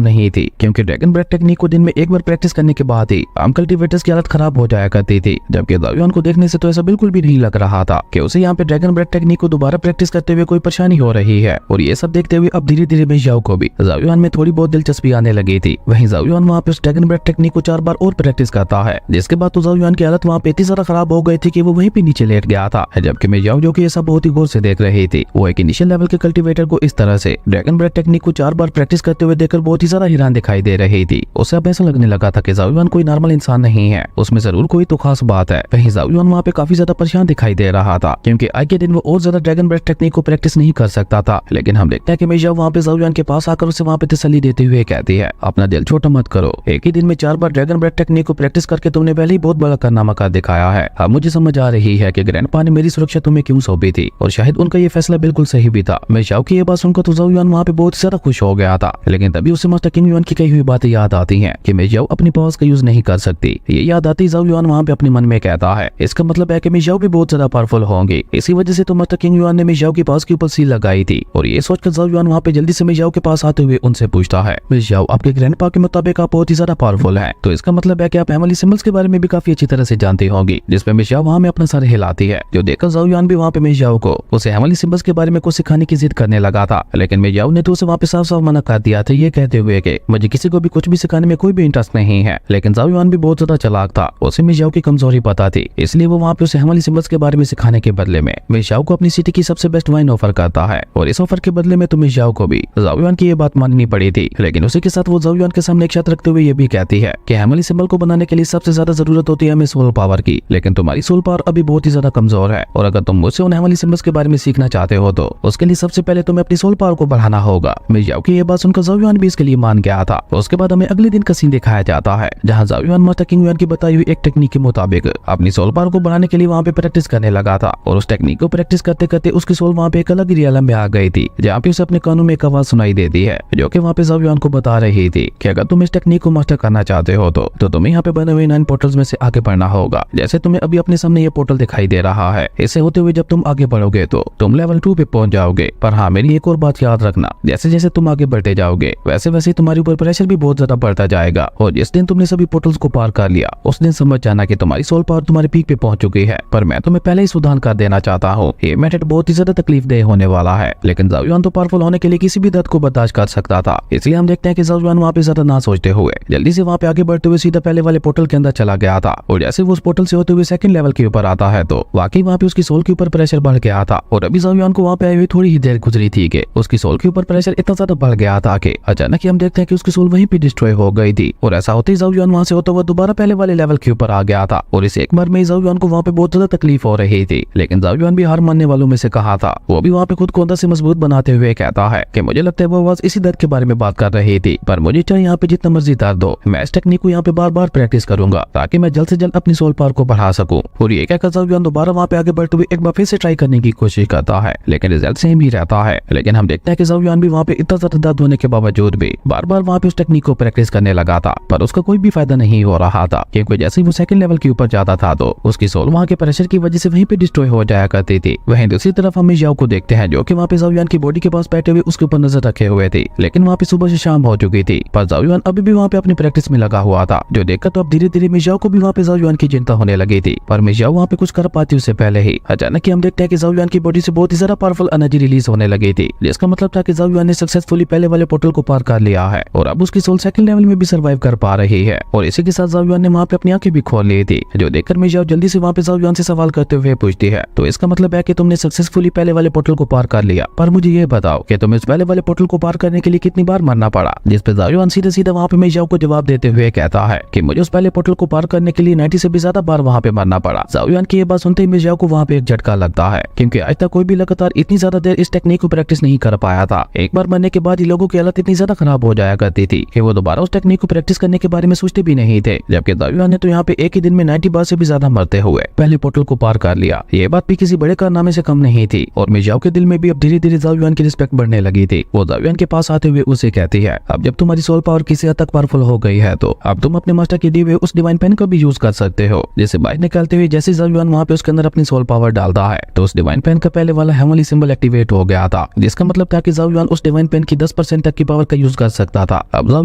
नहीं थी, क्योंकि ड्रैगन ब्रेथ टेक्निक को दिन में एक बार प्रैक्टिस करने के बाद ही आम कल्टीवेटर्स की हालत खराब हो जाया करती थी। जबकि ज़ाओ युआन को देखने से तो ऐसा बिल्कुल भी नहीं लग रहा था कि उसे यहाँ पे ड्रैगन ब्रेथ टेक्निक को दोबारा प्रैक्टिस करते हुए कोई परेशानी हो रही है। और ये सब देखते हुए अब धीरे धीरे ज़ाओ को भी ज़ाओ युआन में थोड़ी बहुत दिलचस्पी आने लगी थी। वहीं ज़ाओ युआन वहाँ पे उस ड्रैगन ब्रेथ टेक्निक को 4 बार और प्रैक्टिस करता है, जिसके बाद तो ज़ाओ युआन की हालत वहाँ पे इतनी ज्यादा खराब हो गई थी कि वो वहीं पे नीचे लेट गया था। जबकि मियाओ जो कि ये सब बहुत ही गौर से देख रही थी, वो एक इनिशियल लेवल के कल्टीवेटर को इस तरह से ड्रैगन ब्रेथ टेक्निक को 4 बार प्रैक्टिस करते हुए देखकर बहुत ही ज्यादा हैरान दिखाई दे रही थी। उसे अब ऐसा लगने लगा था कि ज़ाओ युआन कोई नॉर्मल इंसान नहीं है, उसमें जरूर कोई तो खास बात है। वहीं ज़ाओ युआन वहाँ पे काफी ज्यादा परेशान दिखाई दे रहा था, क्योंकि आज के दिन वो और ज्यादा ड्रैगन ब्रेथ टेक्निक को प्रैक्टिस नहीं कर सकता था। लेकिन हम देखते हैं कि मियाओ वहाँ पे ज़ाओ युआन के पास आकर उसे वहाँ पे तसल्ली देते हुए कहती है, अपना दिल छोटा मत करो, एक ही दिन में 4 बार ड्रैगन ब्रेथ टेक्निक को प्रैक्टिस करके तुमने पहले ही बहुत बड़ा कारनामा कर दिखाया है। अब मुझे समझ आ रही है कि ग्रैंडपा ने मेरी सुरक्षा तुम्हें क्यों सौंपी थी, और शायद उनका ये फैसला बिल्कुल सही भी था। मियाओ की ये बात सुनकर तो ज़ाओ युआन वहाँ पे बहुत ज्यादा खुश हो गया था, लेकिन तभी उसे मास्टर किंग युआन की कही हुई बातें याद आती हैं कि मियाओ अपनी पावर्स का यूज नहीं कर सकती। ये याद आती ज़ाओ युआन वहाँ पे अपने मन में कहता है, इसका मतलब है कि मियाओ भी बहुत ज्यादा पावरफुल होंगे। इसी वजह से तो मास्टर किंग युआन ने मियाओ की पावर्स के ऊपर सील लगाई थी। और ये सोचकर ज़ाओ युआन वहाँ पे जल्दी से मियाओ के पास आते हुए उनसे पूछता है, मियाओ आपके ग्रैंडपा के मुताबिक आप बहुत ही ज्यादा पावरफुल है, तो इसका मतलब है कि आप फैमिली सिंबल्स के बारे में भी काफी अच्छी तरह से जानते होंगे। जिसपे मियाओ वहाँ में अपना सर हिलाती है, जो देखकर ज़ाओ युआन भी वहाँ पे मियाओ को उसे फैमिली सिंबल्स के बारे में कुछ सिखाने की जिद करने लगा था। लेकिन मियाओ ने तो उसे वहाँ पे साफ साफ मना कर दिया था, ये कहते हुए कि मुझे किसी को भी कुछ भी सिखाने में कोई भी इंटरेस्ट नहीं है। लेकिन ज़ाओ युआन भी बहुत ज्यादा चालाक था, उसे मियाओ की कमजोरी पता थी, इसलिए वो वहाँ पे उसे फैमिली सिंबल्स के बारे में सिखाने के बदले में मियाओ को अपनी सिटी की सबसे बेस्ट वाइन ऑफर करता है। और इस ऑफर के बदले में तो मियाओ को भी ज़ाओ युआन की ये बात माननी पड़ी थी। लेकिन उसी के साथ वो ज़ाओ युआन के सामने एक शर्त रखते हुए ये भी कहती है कि फैमिली सिंबल को बनाने के लिए सबसे ज्यादा जरूरत होती है हमें सोल पावर की, लेकिन तुम्हारी सोल पावर अभी बहुत ही ज्यादा कमजोर है, और अगर तुम मुझसे उन फैमिली सिंबल्स के बारे में सीखना चाहते हो तो उसके लिए सबसे पहले तुम्हें अपनी सोल पावर को बढ़ाना होगा। मियाओ की ये बात सुनकर ज़ाओ युआन भी इसके लिए मान गया था। तो उसके बाद हमें अगले दिन का सीन दिखाया जाता है, जहाँ Zhao yuan master king yuan की बताई हुई एक टेक्निक के मुताबिक अपनी सोल पावर को बढ़ाने के लिए वहाँ पे प्रैक्टिस करने लगा था। और उस टेक्निक को प्रैक्टिस करते करते उसकी सोल वहाँ पे एक अलग रियलम में आ गई थी, जहाँ पे उसे अपने कानों में एक आवाज सुनाई देती है, जो कि वहाँ पे ज़ाओ युआन को बता रही थी कि अगर तुम इस टेक्निक को मास्टर करना चाहते हो तो तुम्हें यहाँ पे बने हुए 9 पोर्टल्स में से आगे बढ़ना होगा। जैसे तुम्हें अभी अपने सामने ये पोर्टल दिखाई दे रहा है, इससे होते हुए जब तुम आगे बढ़ोगे तो तुम लेवल 2 पे पहुंच जाओगे। पर हाँ, मेरी एक और बात याद रखना, जैसे जैसे तुम आगे बढ़ते जाओगे वैसे वैसे तुम्हारे ऊपर प्रेशर भी बहुत ज्यादा बढ़ता जाएगा, और जिस दिन तुमने सभी पोर्टल्स को पार कर लिया उस दिन समझ जाना कि तुम्हारी सोल पावर तुम्हारे पीक पे पहुंच चुकी है। पर मैं तुम्हें पहले ही सुधार कर देना चाहता हूँ, ये मेथड बहुत ही ज्यादा तकलीफदेह होने वाला है। लेकिन ज़ाओ युआन तो पावरफुल होने के लिए किसी भी दर्द को बर्दाश्त कर सकता था, इसलिए हम देखते हैं कि ज़ाओ युआन वहाँ पे ज्यादा ना सोचते हुए जल्दी से वहाँ पे आगे बढ़ते हुए सीधा पहले वाले पोर्टल के अंदर चला गया था। और जैसे वो उस पोर्टल से होते हुए सेकंड लेवल के ऊपर आता है तो वाकई वहाँ पे उसकी सोल के ऊपर प्रेशर बढ़ गया था। और अभी ज़ाओ युआन को वहाँ पे आई हुई थोड़ी ही देर गुजरी थी कि उसकी सोल के ऊपर प्रेशर इतना ज्यादा बढ़ गया था कि अचानक ही हम देखते हैं कि उसकी सोल वहीं पे डिस्ट्रॉय हो गई थी। और ऐसा होते ही ज़ाओ युआन वहाँ से होता हुआ दोबारा पहले वाले लेवल के ऊपर आ गया था। और इस एक बार में ज़ाओ युआन को वहाँ पे बहुत ज्यादा तकलीफ हो रही थी, लेकिन ज़ाओ युआन भी हार मानने वालों में से कहा था। वो भी वहाँ पे खुद को अंदर से मजबूत बनाते हुए कहता है कि मुझे लगता है वो आवाज इसी दर्द के बारे में बात कर रही थी, पर मुझे चाहे यहाँ पे जितना मर्जी दर्द हो, मैं इस टेक्निक को यहाँ पे बार बार प्रैक्टिस करूंगा ताकि मैं जल्द से जल्द अपनी सोल पावर को बढ़ा सकूं। और ये कहकर ज़ाओ युआन दोबारा वहाँ पे आगे बढ़ते हुए एक बार फिर से ट्राई करने की कोशिश करता है, लेकिन रिजल्ट सेम ही रहता है। लेकिन हम देखते हैं कि ज़ाओ युआन भी वहाँ पे इतना ज्यादा दर्द होने के बावजूद भी बार बार वहाँ पे उस टेक्निक को प्रैक्टिस करने लगा था, पर उसका कोई भी फायदा नहीं हो रहा था, क्योंकि जैसे ही वो सेकंड लेवल के ऊपर जाता था तो उसकी सोल वहाँ के प्रेशर की वजह से वहीं पे डिस्ट्रॉय हो जाया करती थी। वहीं दूसरी तरफ हम मियाओ को देखते हैं, जो कि वहाँ पे ज़ाओ युआन की बॉडी के पास बैठे हुए उसके ऊपर नजर रखे हुए थे। लेकिन वहाँ पे सुबह से शाम हो चुकी थी, पर ज़ाओ युआन अभी भी वहाँ पे अपनी प्रैक्टिस में लगा हुआ था, जो देखकर तो अब धीरे धीरे मियाओ को भी वहाँ पे ज़ाओ युआन की चिंता होने लगी थी। पर मियाओ वहाँ पे कुछ कर पाती उससे पहले ही अचानक हम देखते हैं कि ज़ाओ युआन की बॉडी से बहुत ही ज्यादा पावरफुल एनर्जी रिलीज होने लगी थी, जिसका मतलब था कि ज़ाओ युआन ने सक्सेसफुली पहले वाले पोर्टल को पार कर लिया है और अब उसकी सोल सेकंड लेवल में भी सर्वाइव कर पा रही है। और इसी के साथ ज़ाओ युआन ने वहाँ पे अपनी आंखें भी खोल ली थी, जो देखकर मियाओ जल्दी से वहाँ पे ज़ाओ युआन से सवाल करते हुए पूछती है, तो इसका मतलब है कि तुमने सक्सेसफुली पहले वाले पोर्टल को पार कर लिया, पर मुझे ये बताओ कि तुम्हें इस पहले वाले पोर्टल को पार करने के लिए कितनी बार मरना पड़ा। जिस पे ज़ाओ युआन सीधे सीधा वहाँ पे मियाओ को जवाब देते हुए कहता है कि मुझे उस पहले पोर्टल को पार करने के लिए 90 से भी ज्यादा बार वहाँ पे मरना पड़ा। ज़ाओ युआन की ये बात सुनते ही मियाओ को वहाँ पे एक झटका लगता है, क्योंकि आज तक कोई भी लगातार इतनी ज्यादा देर इस टेक्निक को प्रैक्टिस नहीं कर पाया था। एक बार मरने के बाद ही लोगों की हालत इतनी ज्यादा खराब हो जाया करती थी कि वो दोबारा उस टेक्निक को प्रैक्टिस करने के बारे में सोचते भी नहीं थे। जबकि ज़ाओ युआन ने तो यहाँ पे एक ही दिन में 90 बार से भी ज्यादा मरते हुए पहले पोर्टल को पार कर लिया। ये बात भी किसी बड़े कारनामे से कम नहीं थी। और मियाओ के दिल में भी अब धीरे धीरे जाओ युआन की रिस्पेक्ट बढ़ने लगी थी। वो जाओ युआन के पास आते हुए उसे कहती है, अब जब तुम्हारी सोल पावर किसी हद तक पावरफुल हो गई है तो अब तुम अपने मास्टर के दिए हुए उस डिवाइन पेन का भी यूज कर सकते हो। जिसे बाहर निकलते हुए जैसे जाओ युआन वहाँ पे उसके अंदर अपनी सोल पावर डालता है तो उस डिवाइन पेन का पहले वाला हेवनली सिंबल एक्टिवेट हो गया था, जिसका मतलब था कि जाओ युआन उस डिवाइन पेन की 10% तक की पावर का यूज कर सकता था। अब जाओ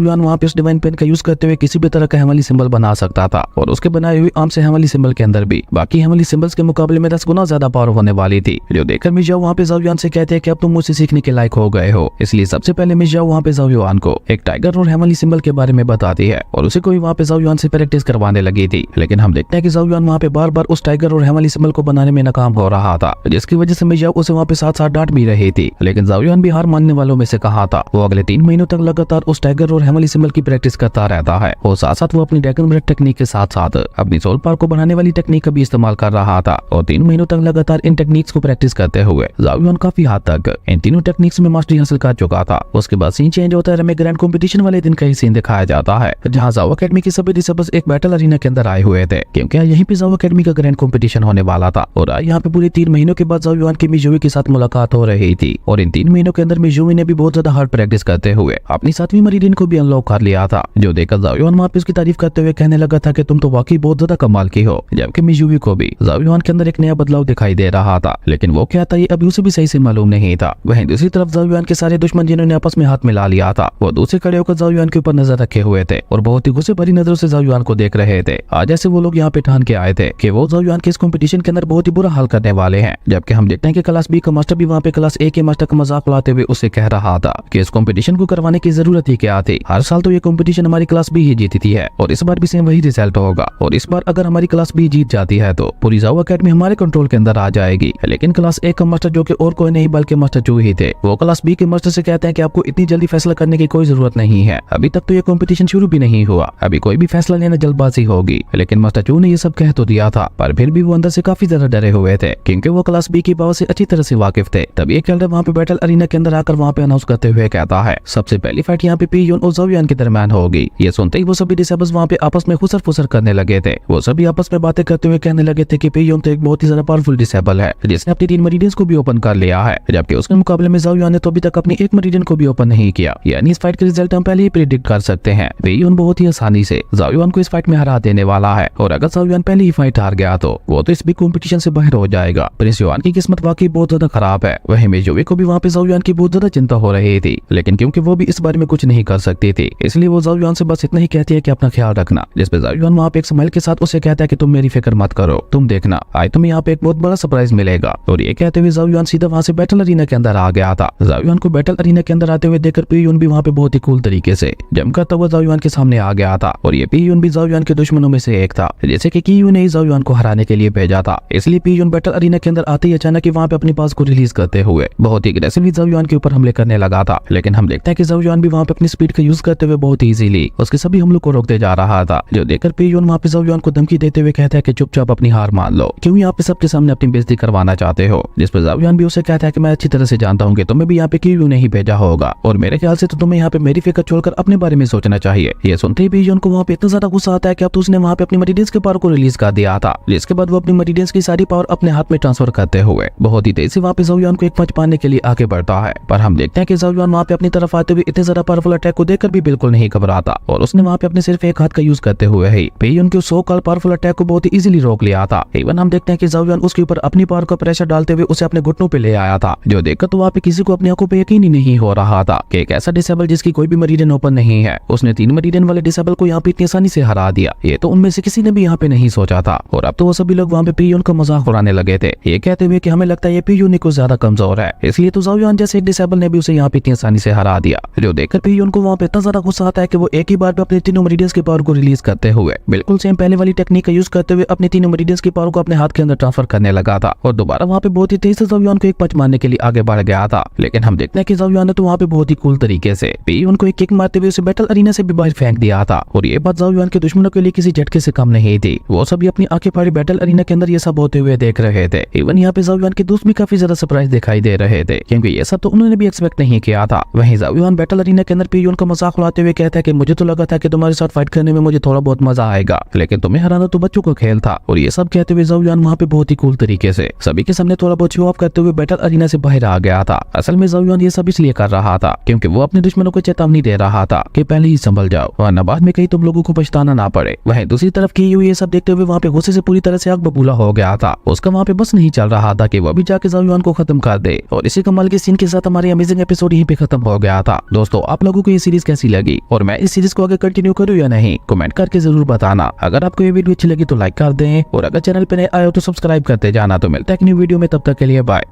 युआन वहाँ पे उस डिवाइन पेन का यूज करते हुए किसी भी तरह का हेवनली सिंबल बना सकता था और उसके बनाए हुए आर्म से हेवनली सिंबल के अंदर भी बाकी हेवनली सिंबल्स के मुकाबले में 10 गुना ज्यादा पावर होने वाली थी। जो देखकर मिजाओ वहाँ पे जाओ युआन से कहते हैं कि अब तुम मुझसे सीखने के लायक हो गए हो। इसलिए सबसे पहले मिजाओ वहाँ पे जाओ युआन को एक टाइगर और हेवनली सिंबल के बारे में बताती है और उसे कोई वहाँ पे जाओ युआन से प्रैक्टिस करवाने लगी थी। लेकिन हम देखते हैं कि जाओ युआन वहाँ पे बार बार उस टाइगर और हेवनली सिंबल को बनाने में नाकाम हो रहा था, जिसकी वजह से मिजाओ उसे वहाँ पे साथ साथ डांट भी रही थी। लेकिन जाओ युआन भी हार मानने वालों में से कहा था। वो अगले 3 महीनों तक लगातार उस टाइगर और हेवनली सिंबल की प्रैक्टिस करता रहता है और साथ साथ वो अपनी ड्रैगन ब्रेथ टेक्निक के साथ साथ अपनी सोल पावर को बढ़ाने वाली टेक्निक का भी इस्तेमाल कर रहा था। और 3 महीनों तक लगातार इन टेक्निक्स को प्रैक्टिस करते हुए जाओ युआन काफी हद तक इन तीनों टेक्निक्स में मास्टरी हासिल कर चुका था। उसके बाद सीन चेंज होता है, हमें ग्रैंड कंपटीशन वाले दिन का ही सीन दिखाया जाता है जहाँ जाओ एकेडमी के सभी डिसेबल्स एक बैटल अरीना के अंदर आए हुए थे, क्योंकि यहीं पे जाओ एकेडमी का ग्रैंड कंपटीशन होने वाला था। और यहाँ पे पूरे 3 महीनों के बाद जाओ युआन की मिजुई के साथ मुलाकात हो रही थी और इन 3 महीनों के अंदर मिजुई ने भी बहुत ज्यादा हार्ड प्रैक्टिस करते हुए अपनी 7वीं मरीडियन को भी अनलॉक कर लिया था। जो देखकर जाओ युआन वहाँ पे उसकी तारीफ करते हुए कहने लगा था कि तुम तो वाकई बहुत ज्यादा कमाल की हो, जबकि मिजुई को भी जाओ युआन के अंदर एक नया बदलाव दिखाई दे रहा था। लेकिन वो क्या था ये अभी उसे भी सही से मालूम नहीं था। वहीं दूसरी तरफ जाओ युआन के सारे दुश्मन जिन्होंने आपस में हाथ मिला लिया था वो दूसरे खड़े होकर जाओ युआन के ऊपर नजर रखे हुए थे और बहुत ही गुस्से भरी नजरों से जाओ युआन को देख रहे थे। आज ऐसे वो लोग यहाँ पे ठान के आए थे कि वो जाओ युआन के इस कंपटीशन के अंदर बहुत ही बुरा हाल करने वाले हैं। जबकि हम देखते हैं कि क्लास बी का मास्टर भी वहाँ पे क्लास ए के मास्टर का मजाक उड़ाते हुए उसे कह रहा था कि इस कंपटीशन को करवाने की जरूरत ही क्या थी, हर साल तो ये कंपटीशन हमारी क्लास बी ही जीतती है और इस बार भी सेम वही रिजल्ट होगा। और इस बार अगर हमारी क्लास बी जीत जाती है तो पूरी जाओ एकेडमी हमारे कंट्रोल के अंदर आ जाएगी। लेकिन क्लास ए का मास्टर जो कि और कोई नहीं बल्कि मास्टर चू ही थे, वो क्लास बी के मास्टर से कहते हैं कि आपको इतनी जल्दी फैसला करने की कोई जरूरत नहीं है, अभी तक तो ये कंपटीशन शुरू भी नहीं हुआ, अभी कोई भी फैसला लेना जल्दबाजी होगी। लेकिन मास्टर चू ने ये सब कह तो दिया था पर फिर भी वो अंदर से काफी ज्यादा डरे हुए थे, क्योंकि वो क्लास बी की पावर से अच्छी तरह से वाकिफ थे। तब एक एल्डर वहाँ पे बैटल अरीना के अंदर आकर वहाँ पे अनाउंस करते हुए कहता है सबसे पहली फाइट यहाँ पे पी यून और जाओ युआन के दरमियान होगी। ये सुनते ही वो सभी डिसेबल्स वहाँ पे आपस में खुसर फुसर करने लगे थे। वो सभी आपस में बातें करते हुए कहने लगे थे कि पी यून तो एक बहुत ही ज्यादा पावरफुल डिसेबल है जिसने अपनी 3 मरीडियंस को भी ओपन कर लिया है, जबकि उसके मुकाबले में जाओ युआन ने तो अभी तक अपनी 1 मरीडियन को भी ओपन नहीं किया। यानी इस फाइट के रिजल्ट हम पहले ही प्रेडिक्ट कर सकते हैं। पी यून बहुत ही आसानी से जाओ युआन को इस फाइट में हरा देने वाला है और अगर जाओ युआन पहले ही फाइट हार गया तो वो तो इस बिग कंपटीशन से बाहर हो जाएगा। प्रिंस युआन की किस्मत वाकई बहुत ज्यादा खराब है। वहीं मिजुई को भी वहाँ पे जाओ युआन की बहुत ज्यादा चिंता हो रही थी, लेकिन क्योंकि वो भी इस बारे में कुछ नहीं कर सकती थी इसलिए वो जाओ युआन से बस इतना ही कहती है कि अपना ख्याल रखना। जिस पे जाओ युआन वहाँ पे एक स्माइल के साथ उसे कहता है कि तुम मेरी फिक्र मत करो, तुम देखना आज तुम्हें यहाँ पे एक बहुत बड़ा सरप्राइज मिलेगा। और ये कहते हुए जाओ युआन सीधा वहाँ से बैटल अरीना के अंदर आ गया था। जाओ युआन को बैटल अरीना के अंदर आते हुए देखकर पी यून भी वहाँ पे बहुत ही कूल तरीके से जम करता हुआ जाओ युआन के सामने आ गया था। और ये पी यून भी जाओ युआन के दुश्मनों में से एक था, जैसे कि की यून ने जाओ युआन को हराने के लिए भेजा था। इसलिए पी यून बैटल अरीना के अंदर आते ही अचानक ही वहाँ पे अपनी पास को रिलीज करते हुए बहुत ही अग्रेसिवली जाओ युआन के ऊपर हमले करने लगा था। लेकिन हम देखते हैं कि जाओ युआन भी वहाँ पे अपनी स्पीड का यूज करते हुए बहुत ही इजीली उसके सभी हमलों को रोकते जा रहा था। जो देखकर पी यून वहाँ पे जाओ युआन को धमकी देते हुए कहता है कि चुपचाप अपनी हार मान लो, क्यों यहाँ पे सबके सामने अपनी बेइज्जती करवाना चाहते हो। जिस पर जाओ युआन भी उसे कहता है कि मैं अच्छी तरह से जानता हूँ कि तुम्हें भी यहाँ पे की यून नहीं भेजा होगा और मेरे ख्याल से तो तुम्हें यहाँ पे मेरी फिक्र छोड़कर अपने बारे में सोचना चाहिए। ये सुनते ही पी यून को वहाँ पे इतना ज्यादा गुस्सा आता है कि अब तो उसने वहाँ पे अपनी मरीडियंस के पावर को रिलीज कर दिया था, जिसके बाद वो अपनी मरीडियंस की सारी पावर अपने हाथ में ट्रांसफर करते हुए बहुत ही तेज से वहाँ पे जाओ युआन को एक पंच मारने के लिए आगे बढ़ता है। पर हम देखते हैं कि जाओ युआन वहाँ पे अपनी तरफ आते हुए इतने ज्यादा पावरफुल अटैक को देखकर भी बिल्कुल नहीं घबराता और उसने वहाँ पे अपने सिर्फ एक हाथ का यूज करते हुए ही पी यून के सो कॉल पावरफुल अटैक को बहुत ही इजीली रोक लिया था। इवन हम देखते हैं कि जाओ युआन उसके ऊपर अपनी पावर का प्रेशर डालते हुए उसे अपने घुटनों पे ले आया था। जो देखकर तो वहाँ पे किसी को अपनी आंखों पे यकीन ही नहीं हो रहा था कि एक ऐसा डिसेबल जिसकी कोई भी मरीडियन ओपन नहीं है, उसने 3 मरीडियन वाले डिसेबल को यहाँ पे इतनी आसानी से हरा दिया। ये तो उनमें से किसी ने भी यहाँ पे नहीं सोचा था। और अब तो वो सभी लोग वहाँ पे पी यून का मजाक उड़ाने लगे थे, ये कहते हुए कि हमें लगता है ये पी यून कुछ ज्यादा कमजोर है, इसलिए तो जाओ युआन जैसे एक डिसेबल ने भी उसे यहाँ पे इतनी आसानी से हरा दिया। जो देखकर पी यून को वहाँ पे इतना ज्यादा गुस्सा आता है कि वो एक ही बार पे अपने 3 मरीडियंस की पावर को रिलीज करते हुए बिल्कुल सेम पहले वाली टेक्निक का यूज करते हुए अपने 3 मरीडियंस की पावर को अपने हाथ के अंदर ट्रांसफर करने लगा था और दोबारा वहाँ पे बहुत ही तेज से जाओ युआन को एक पंच मारने के लिए आगे बढ़ गया था। लेकिन हम देखते हैं कि जाओ युआन ने तो वहाँ पे बहुत ही कूल तरीके से पी यून को एक किक मारते हुए उसे बैटल अरीना से भी बाहर फेंक दिया था। और ये बात जाओ युआन के दुश्मनों के लिए किसी झटके से कम नहीं थी। वो सभी अपनी आंखें फाड़ी बैटल अरीना के अंदर ये सब होते हुए देख रहे थे। इवन यहाँ पे जाओ युआन के दोस्त भी काफी ज्यादा सरप्राइज दिखाई दे रहे थे, क्योंकि ये सब तो उन्होंने भी एक्सपेक्ट नहीं किया था। वहीं जाओ युआन बैटल अरीना के अंदर पी यून का मजाक उड़ाते हुए कहता है कि मुझे तो लगा था कि तुम्हारे साथ फाइट करने में मुझे थोड़ा बहुत मजा आएगा, लेकिन तुम्हें हराना तो बच्चों का खेल था। और ये सब कहते हुए जाओ युआन वहाँ पे बहुत ही कूल तरीके से सभी के सामने थोड़ा बहुत शो ऑफ करते हुए बैटल अरीना से बाहर आ गया था। असल में ज़ाओ युआन ये सब इसलिए कर रहा था क्योंकि वो अपने दुश्मनों को चेतावनी दे रहा था कि पहले ही संभल जाओ वरना बाद में कहीं तुम लोगों को पछताना ना पड़े। वहीं दूसरी तरफ की ये सब देखते हुए वहाँ पे गुस्से से पूरी तरह से आग बबूला हो गया था। उसका वहाँ पे बस नहीं चल रहा था कि वो भी जाके ज़ाओ युआन को खत्म कर दे। और इसी कमाल के सीन के साथ हमारी अमेजिंग एपिसोड यहीं पे खत्म हो गया था। दोस्तों आप लोगों को ये सीरीज कैसी लगी और मैं इस सीरीज को आगे कंटिन्यू करूँ या नहीं, कमेंट करके जरूर बताना। अगर आपको ये वीडियो अच्छी लगी तो लाइक कर दें और अगर चैनल पे नए आए हो तो सब्सक्राइब करते जाना। तो मिलते हैं एक न्यू वीडियो में, तब तक के लिए बाय।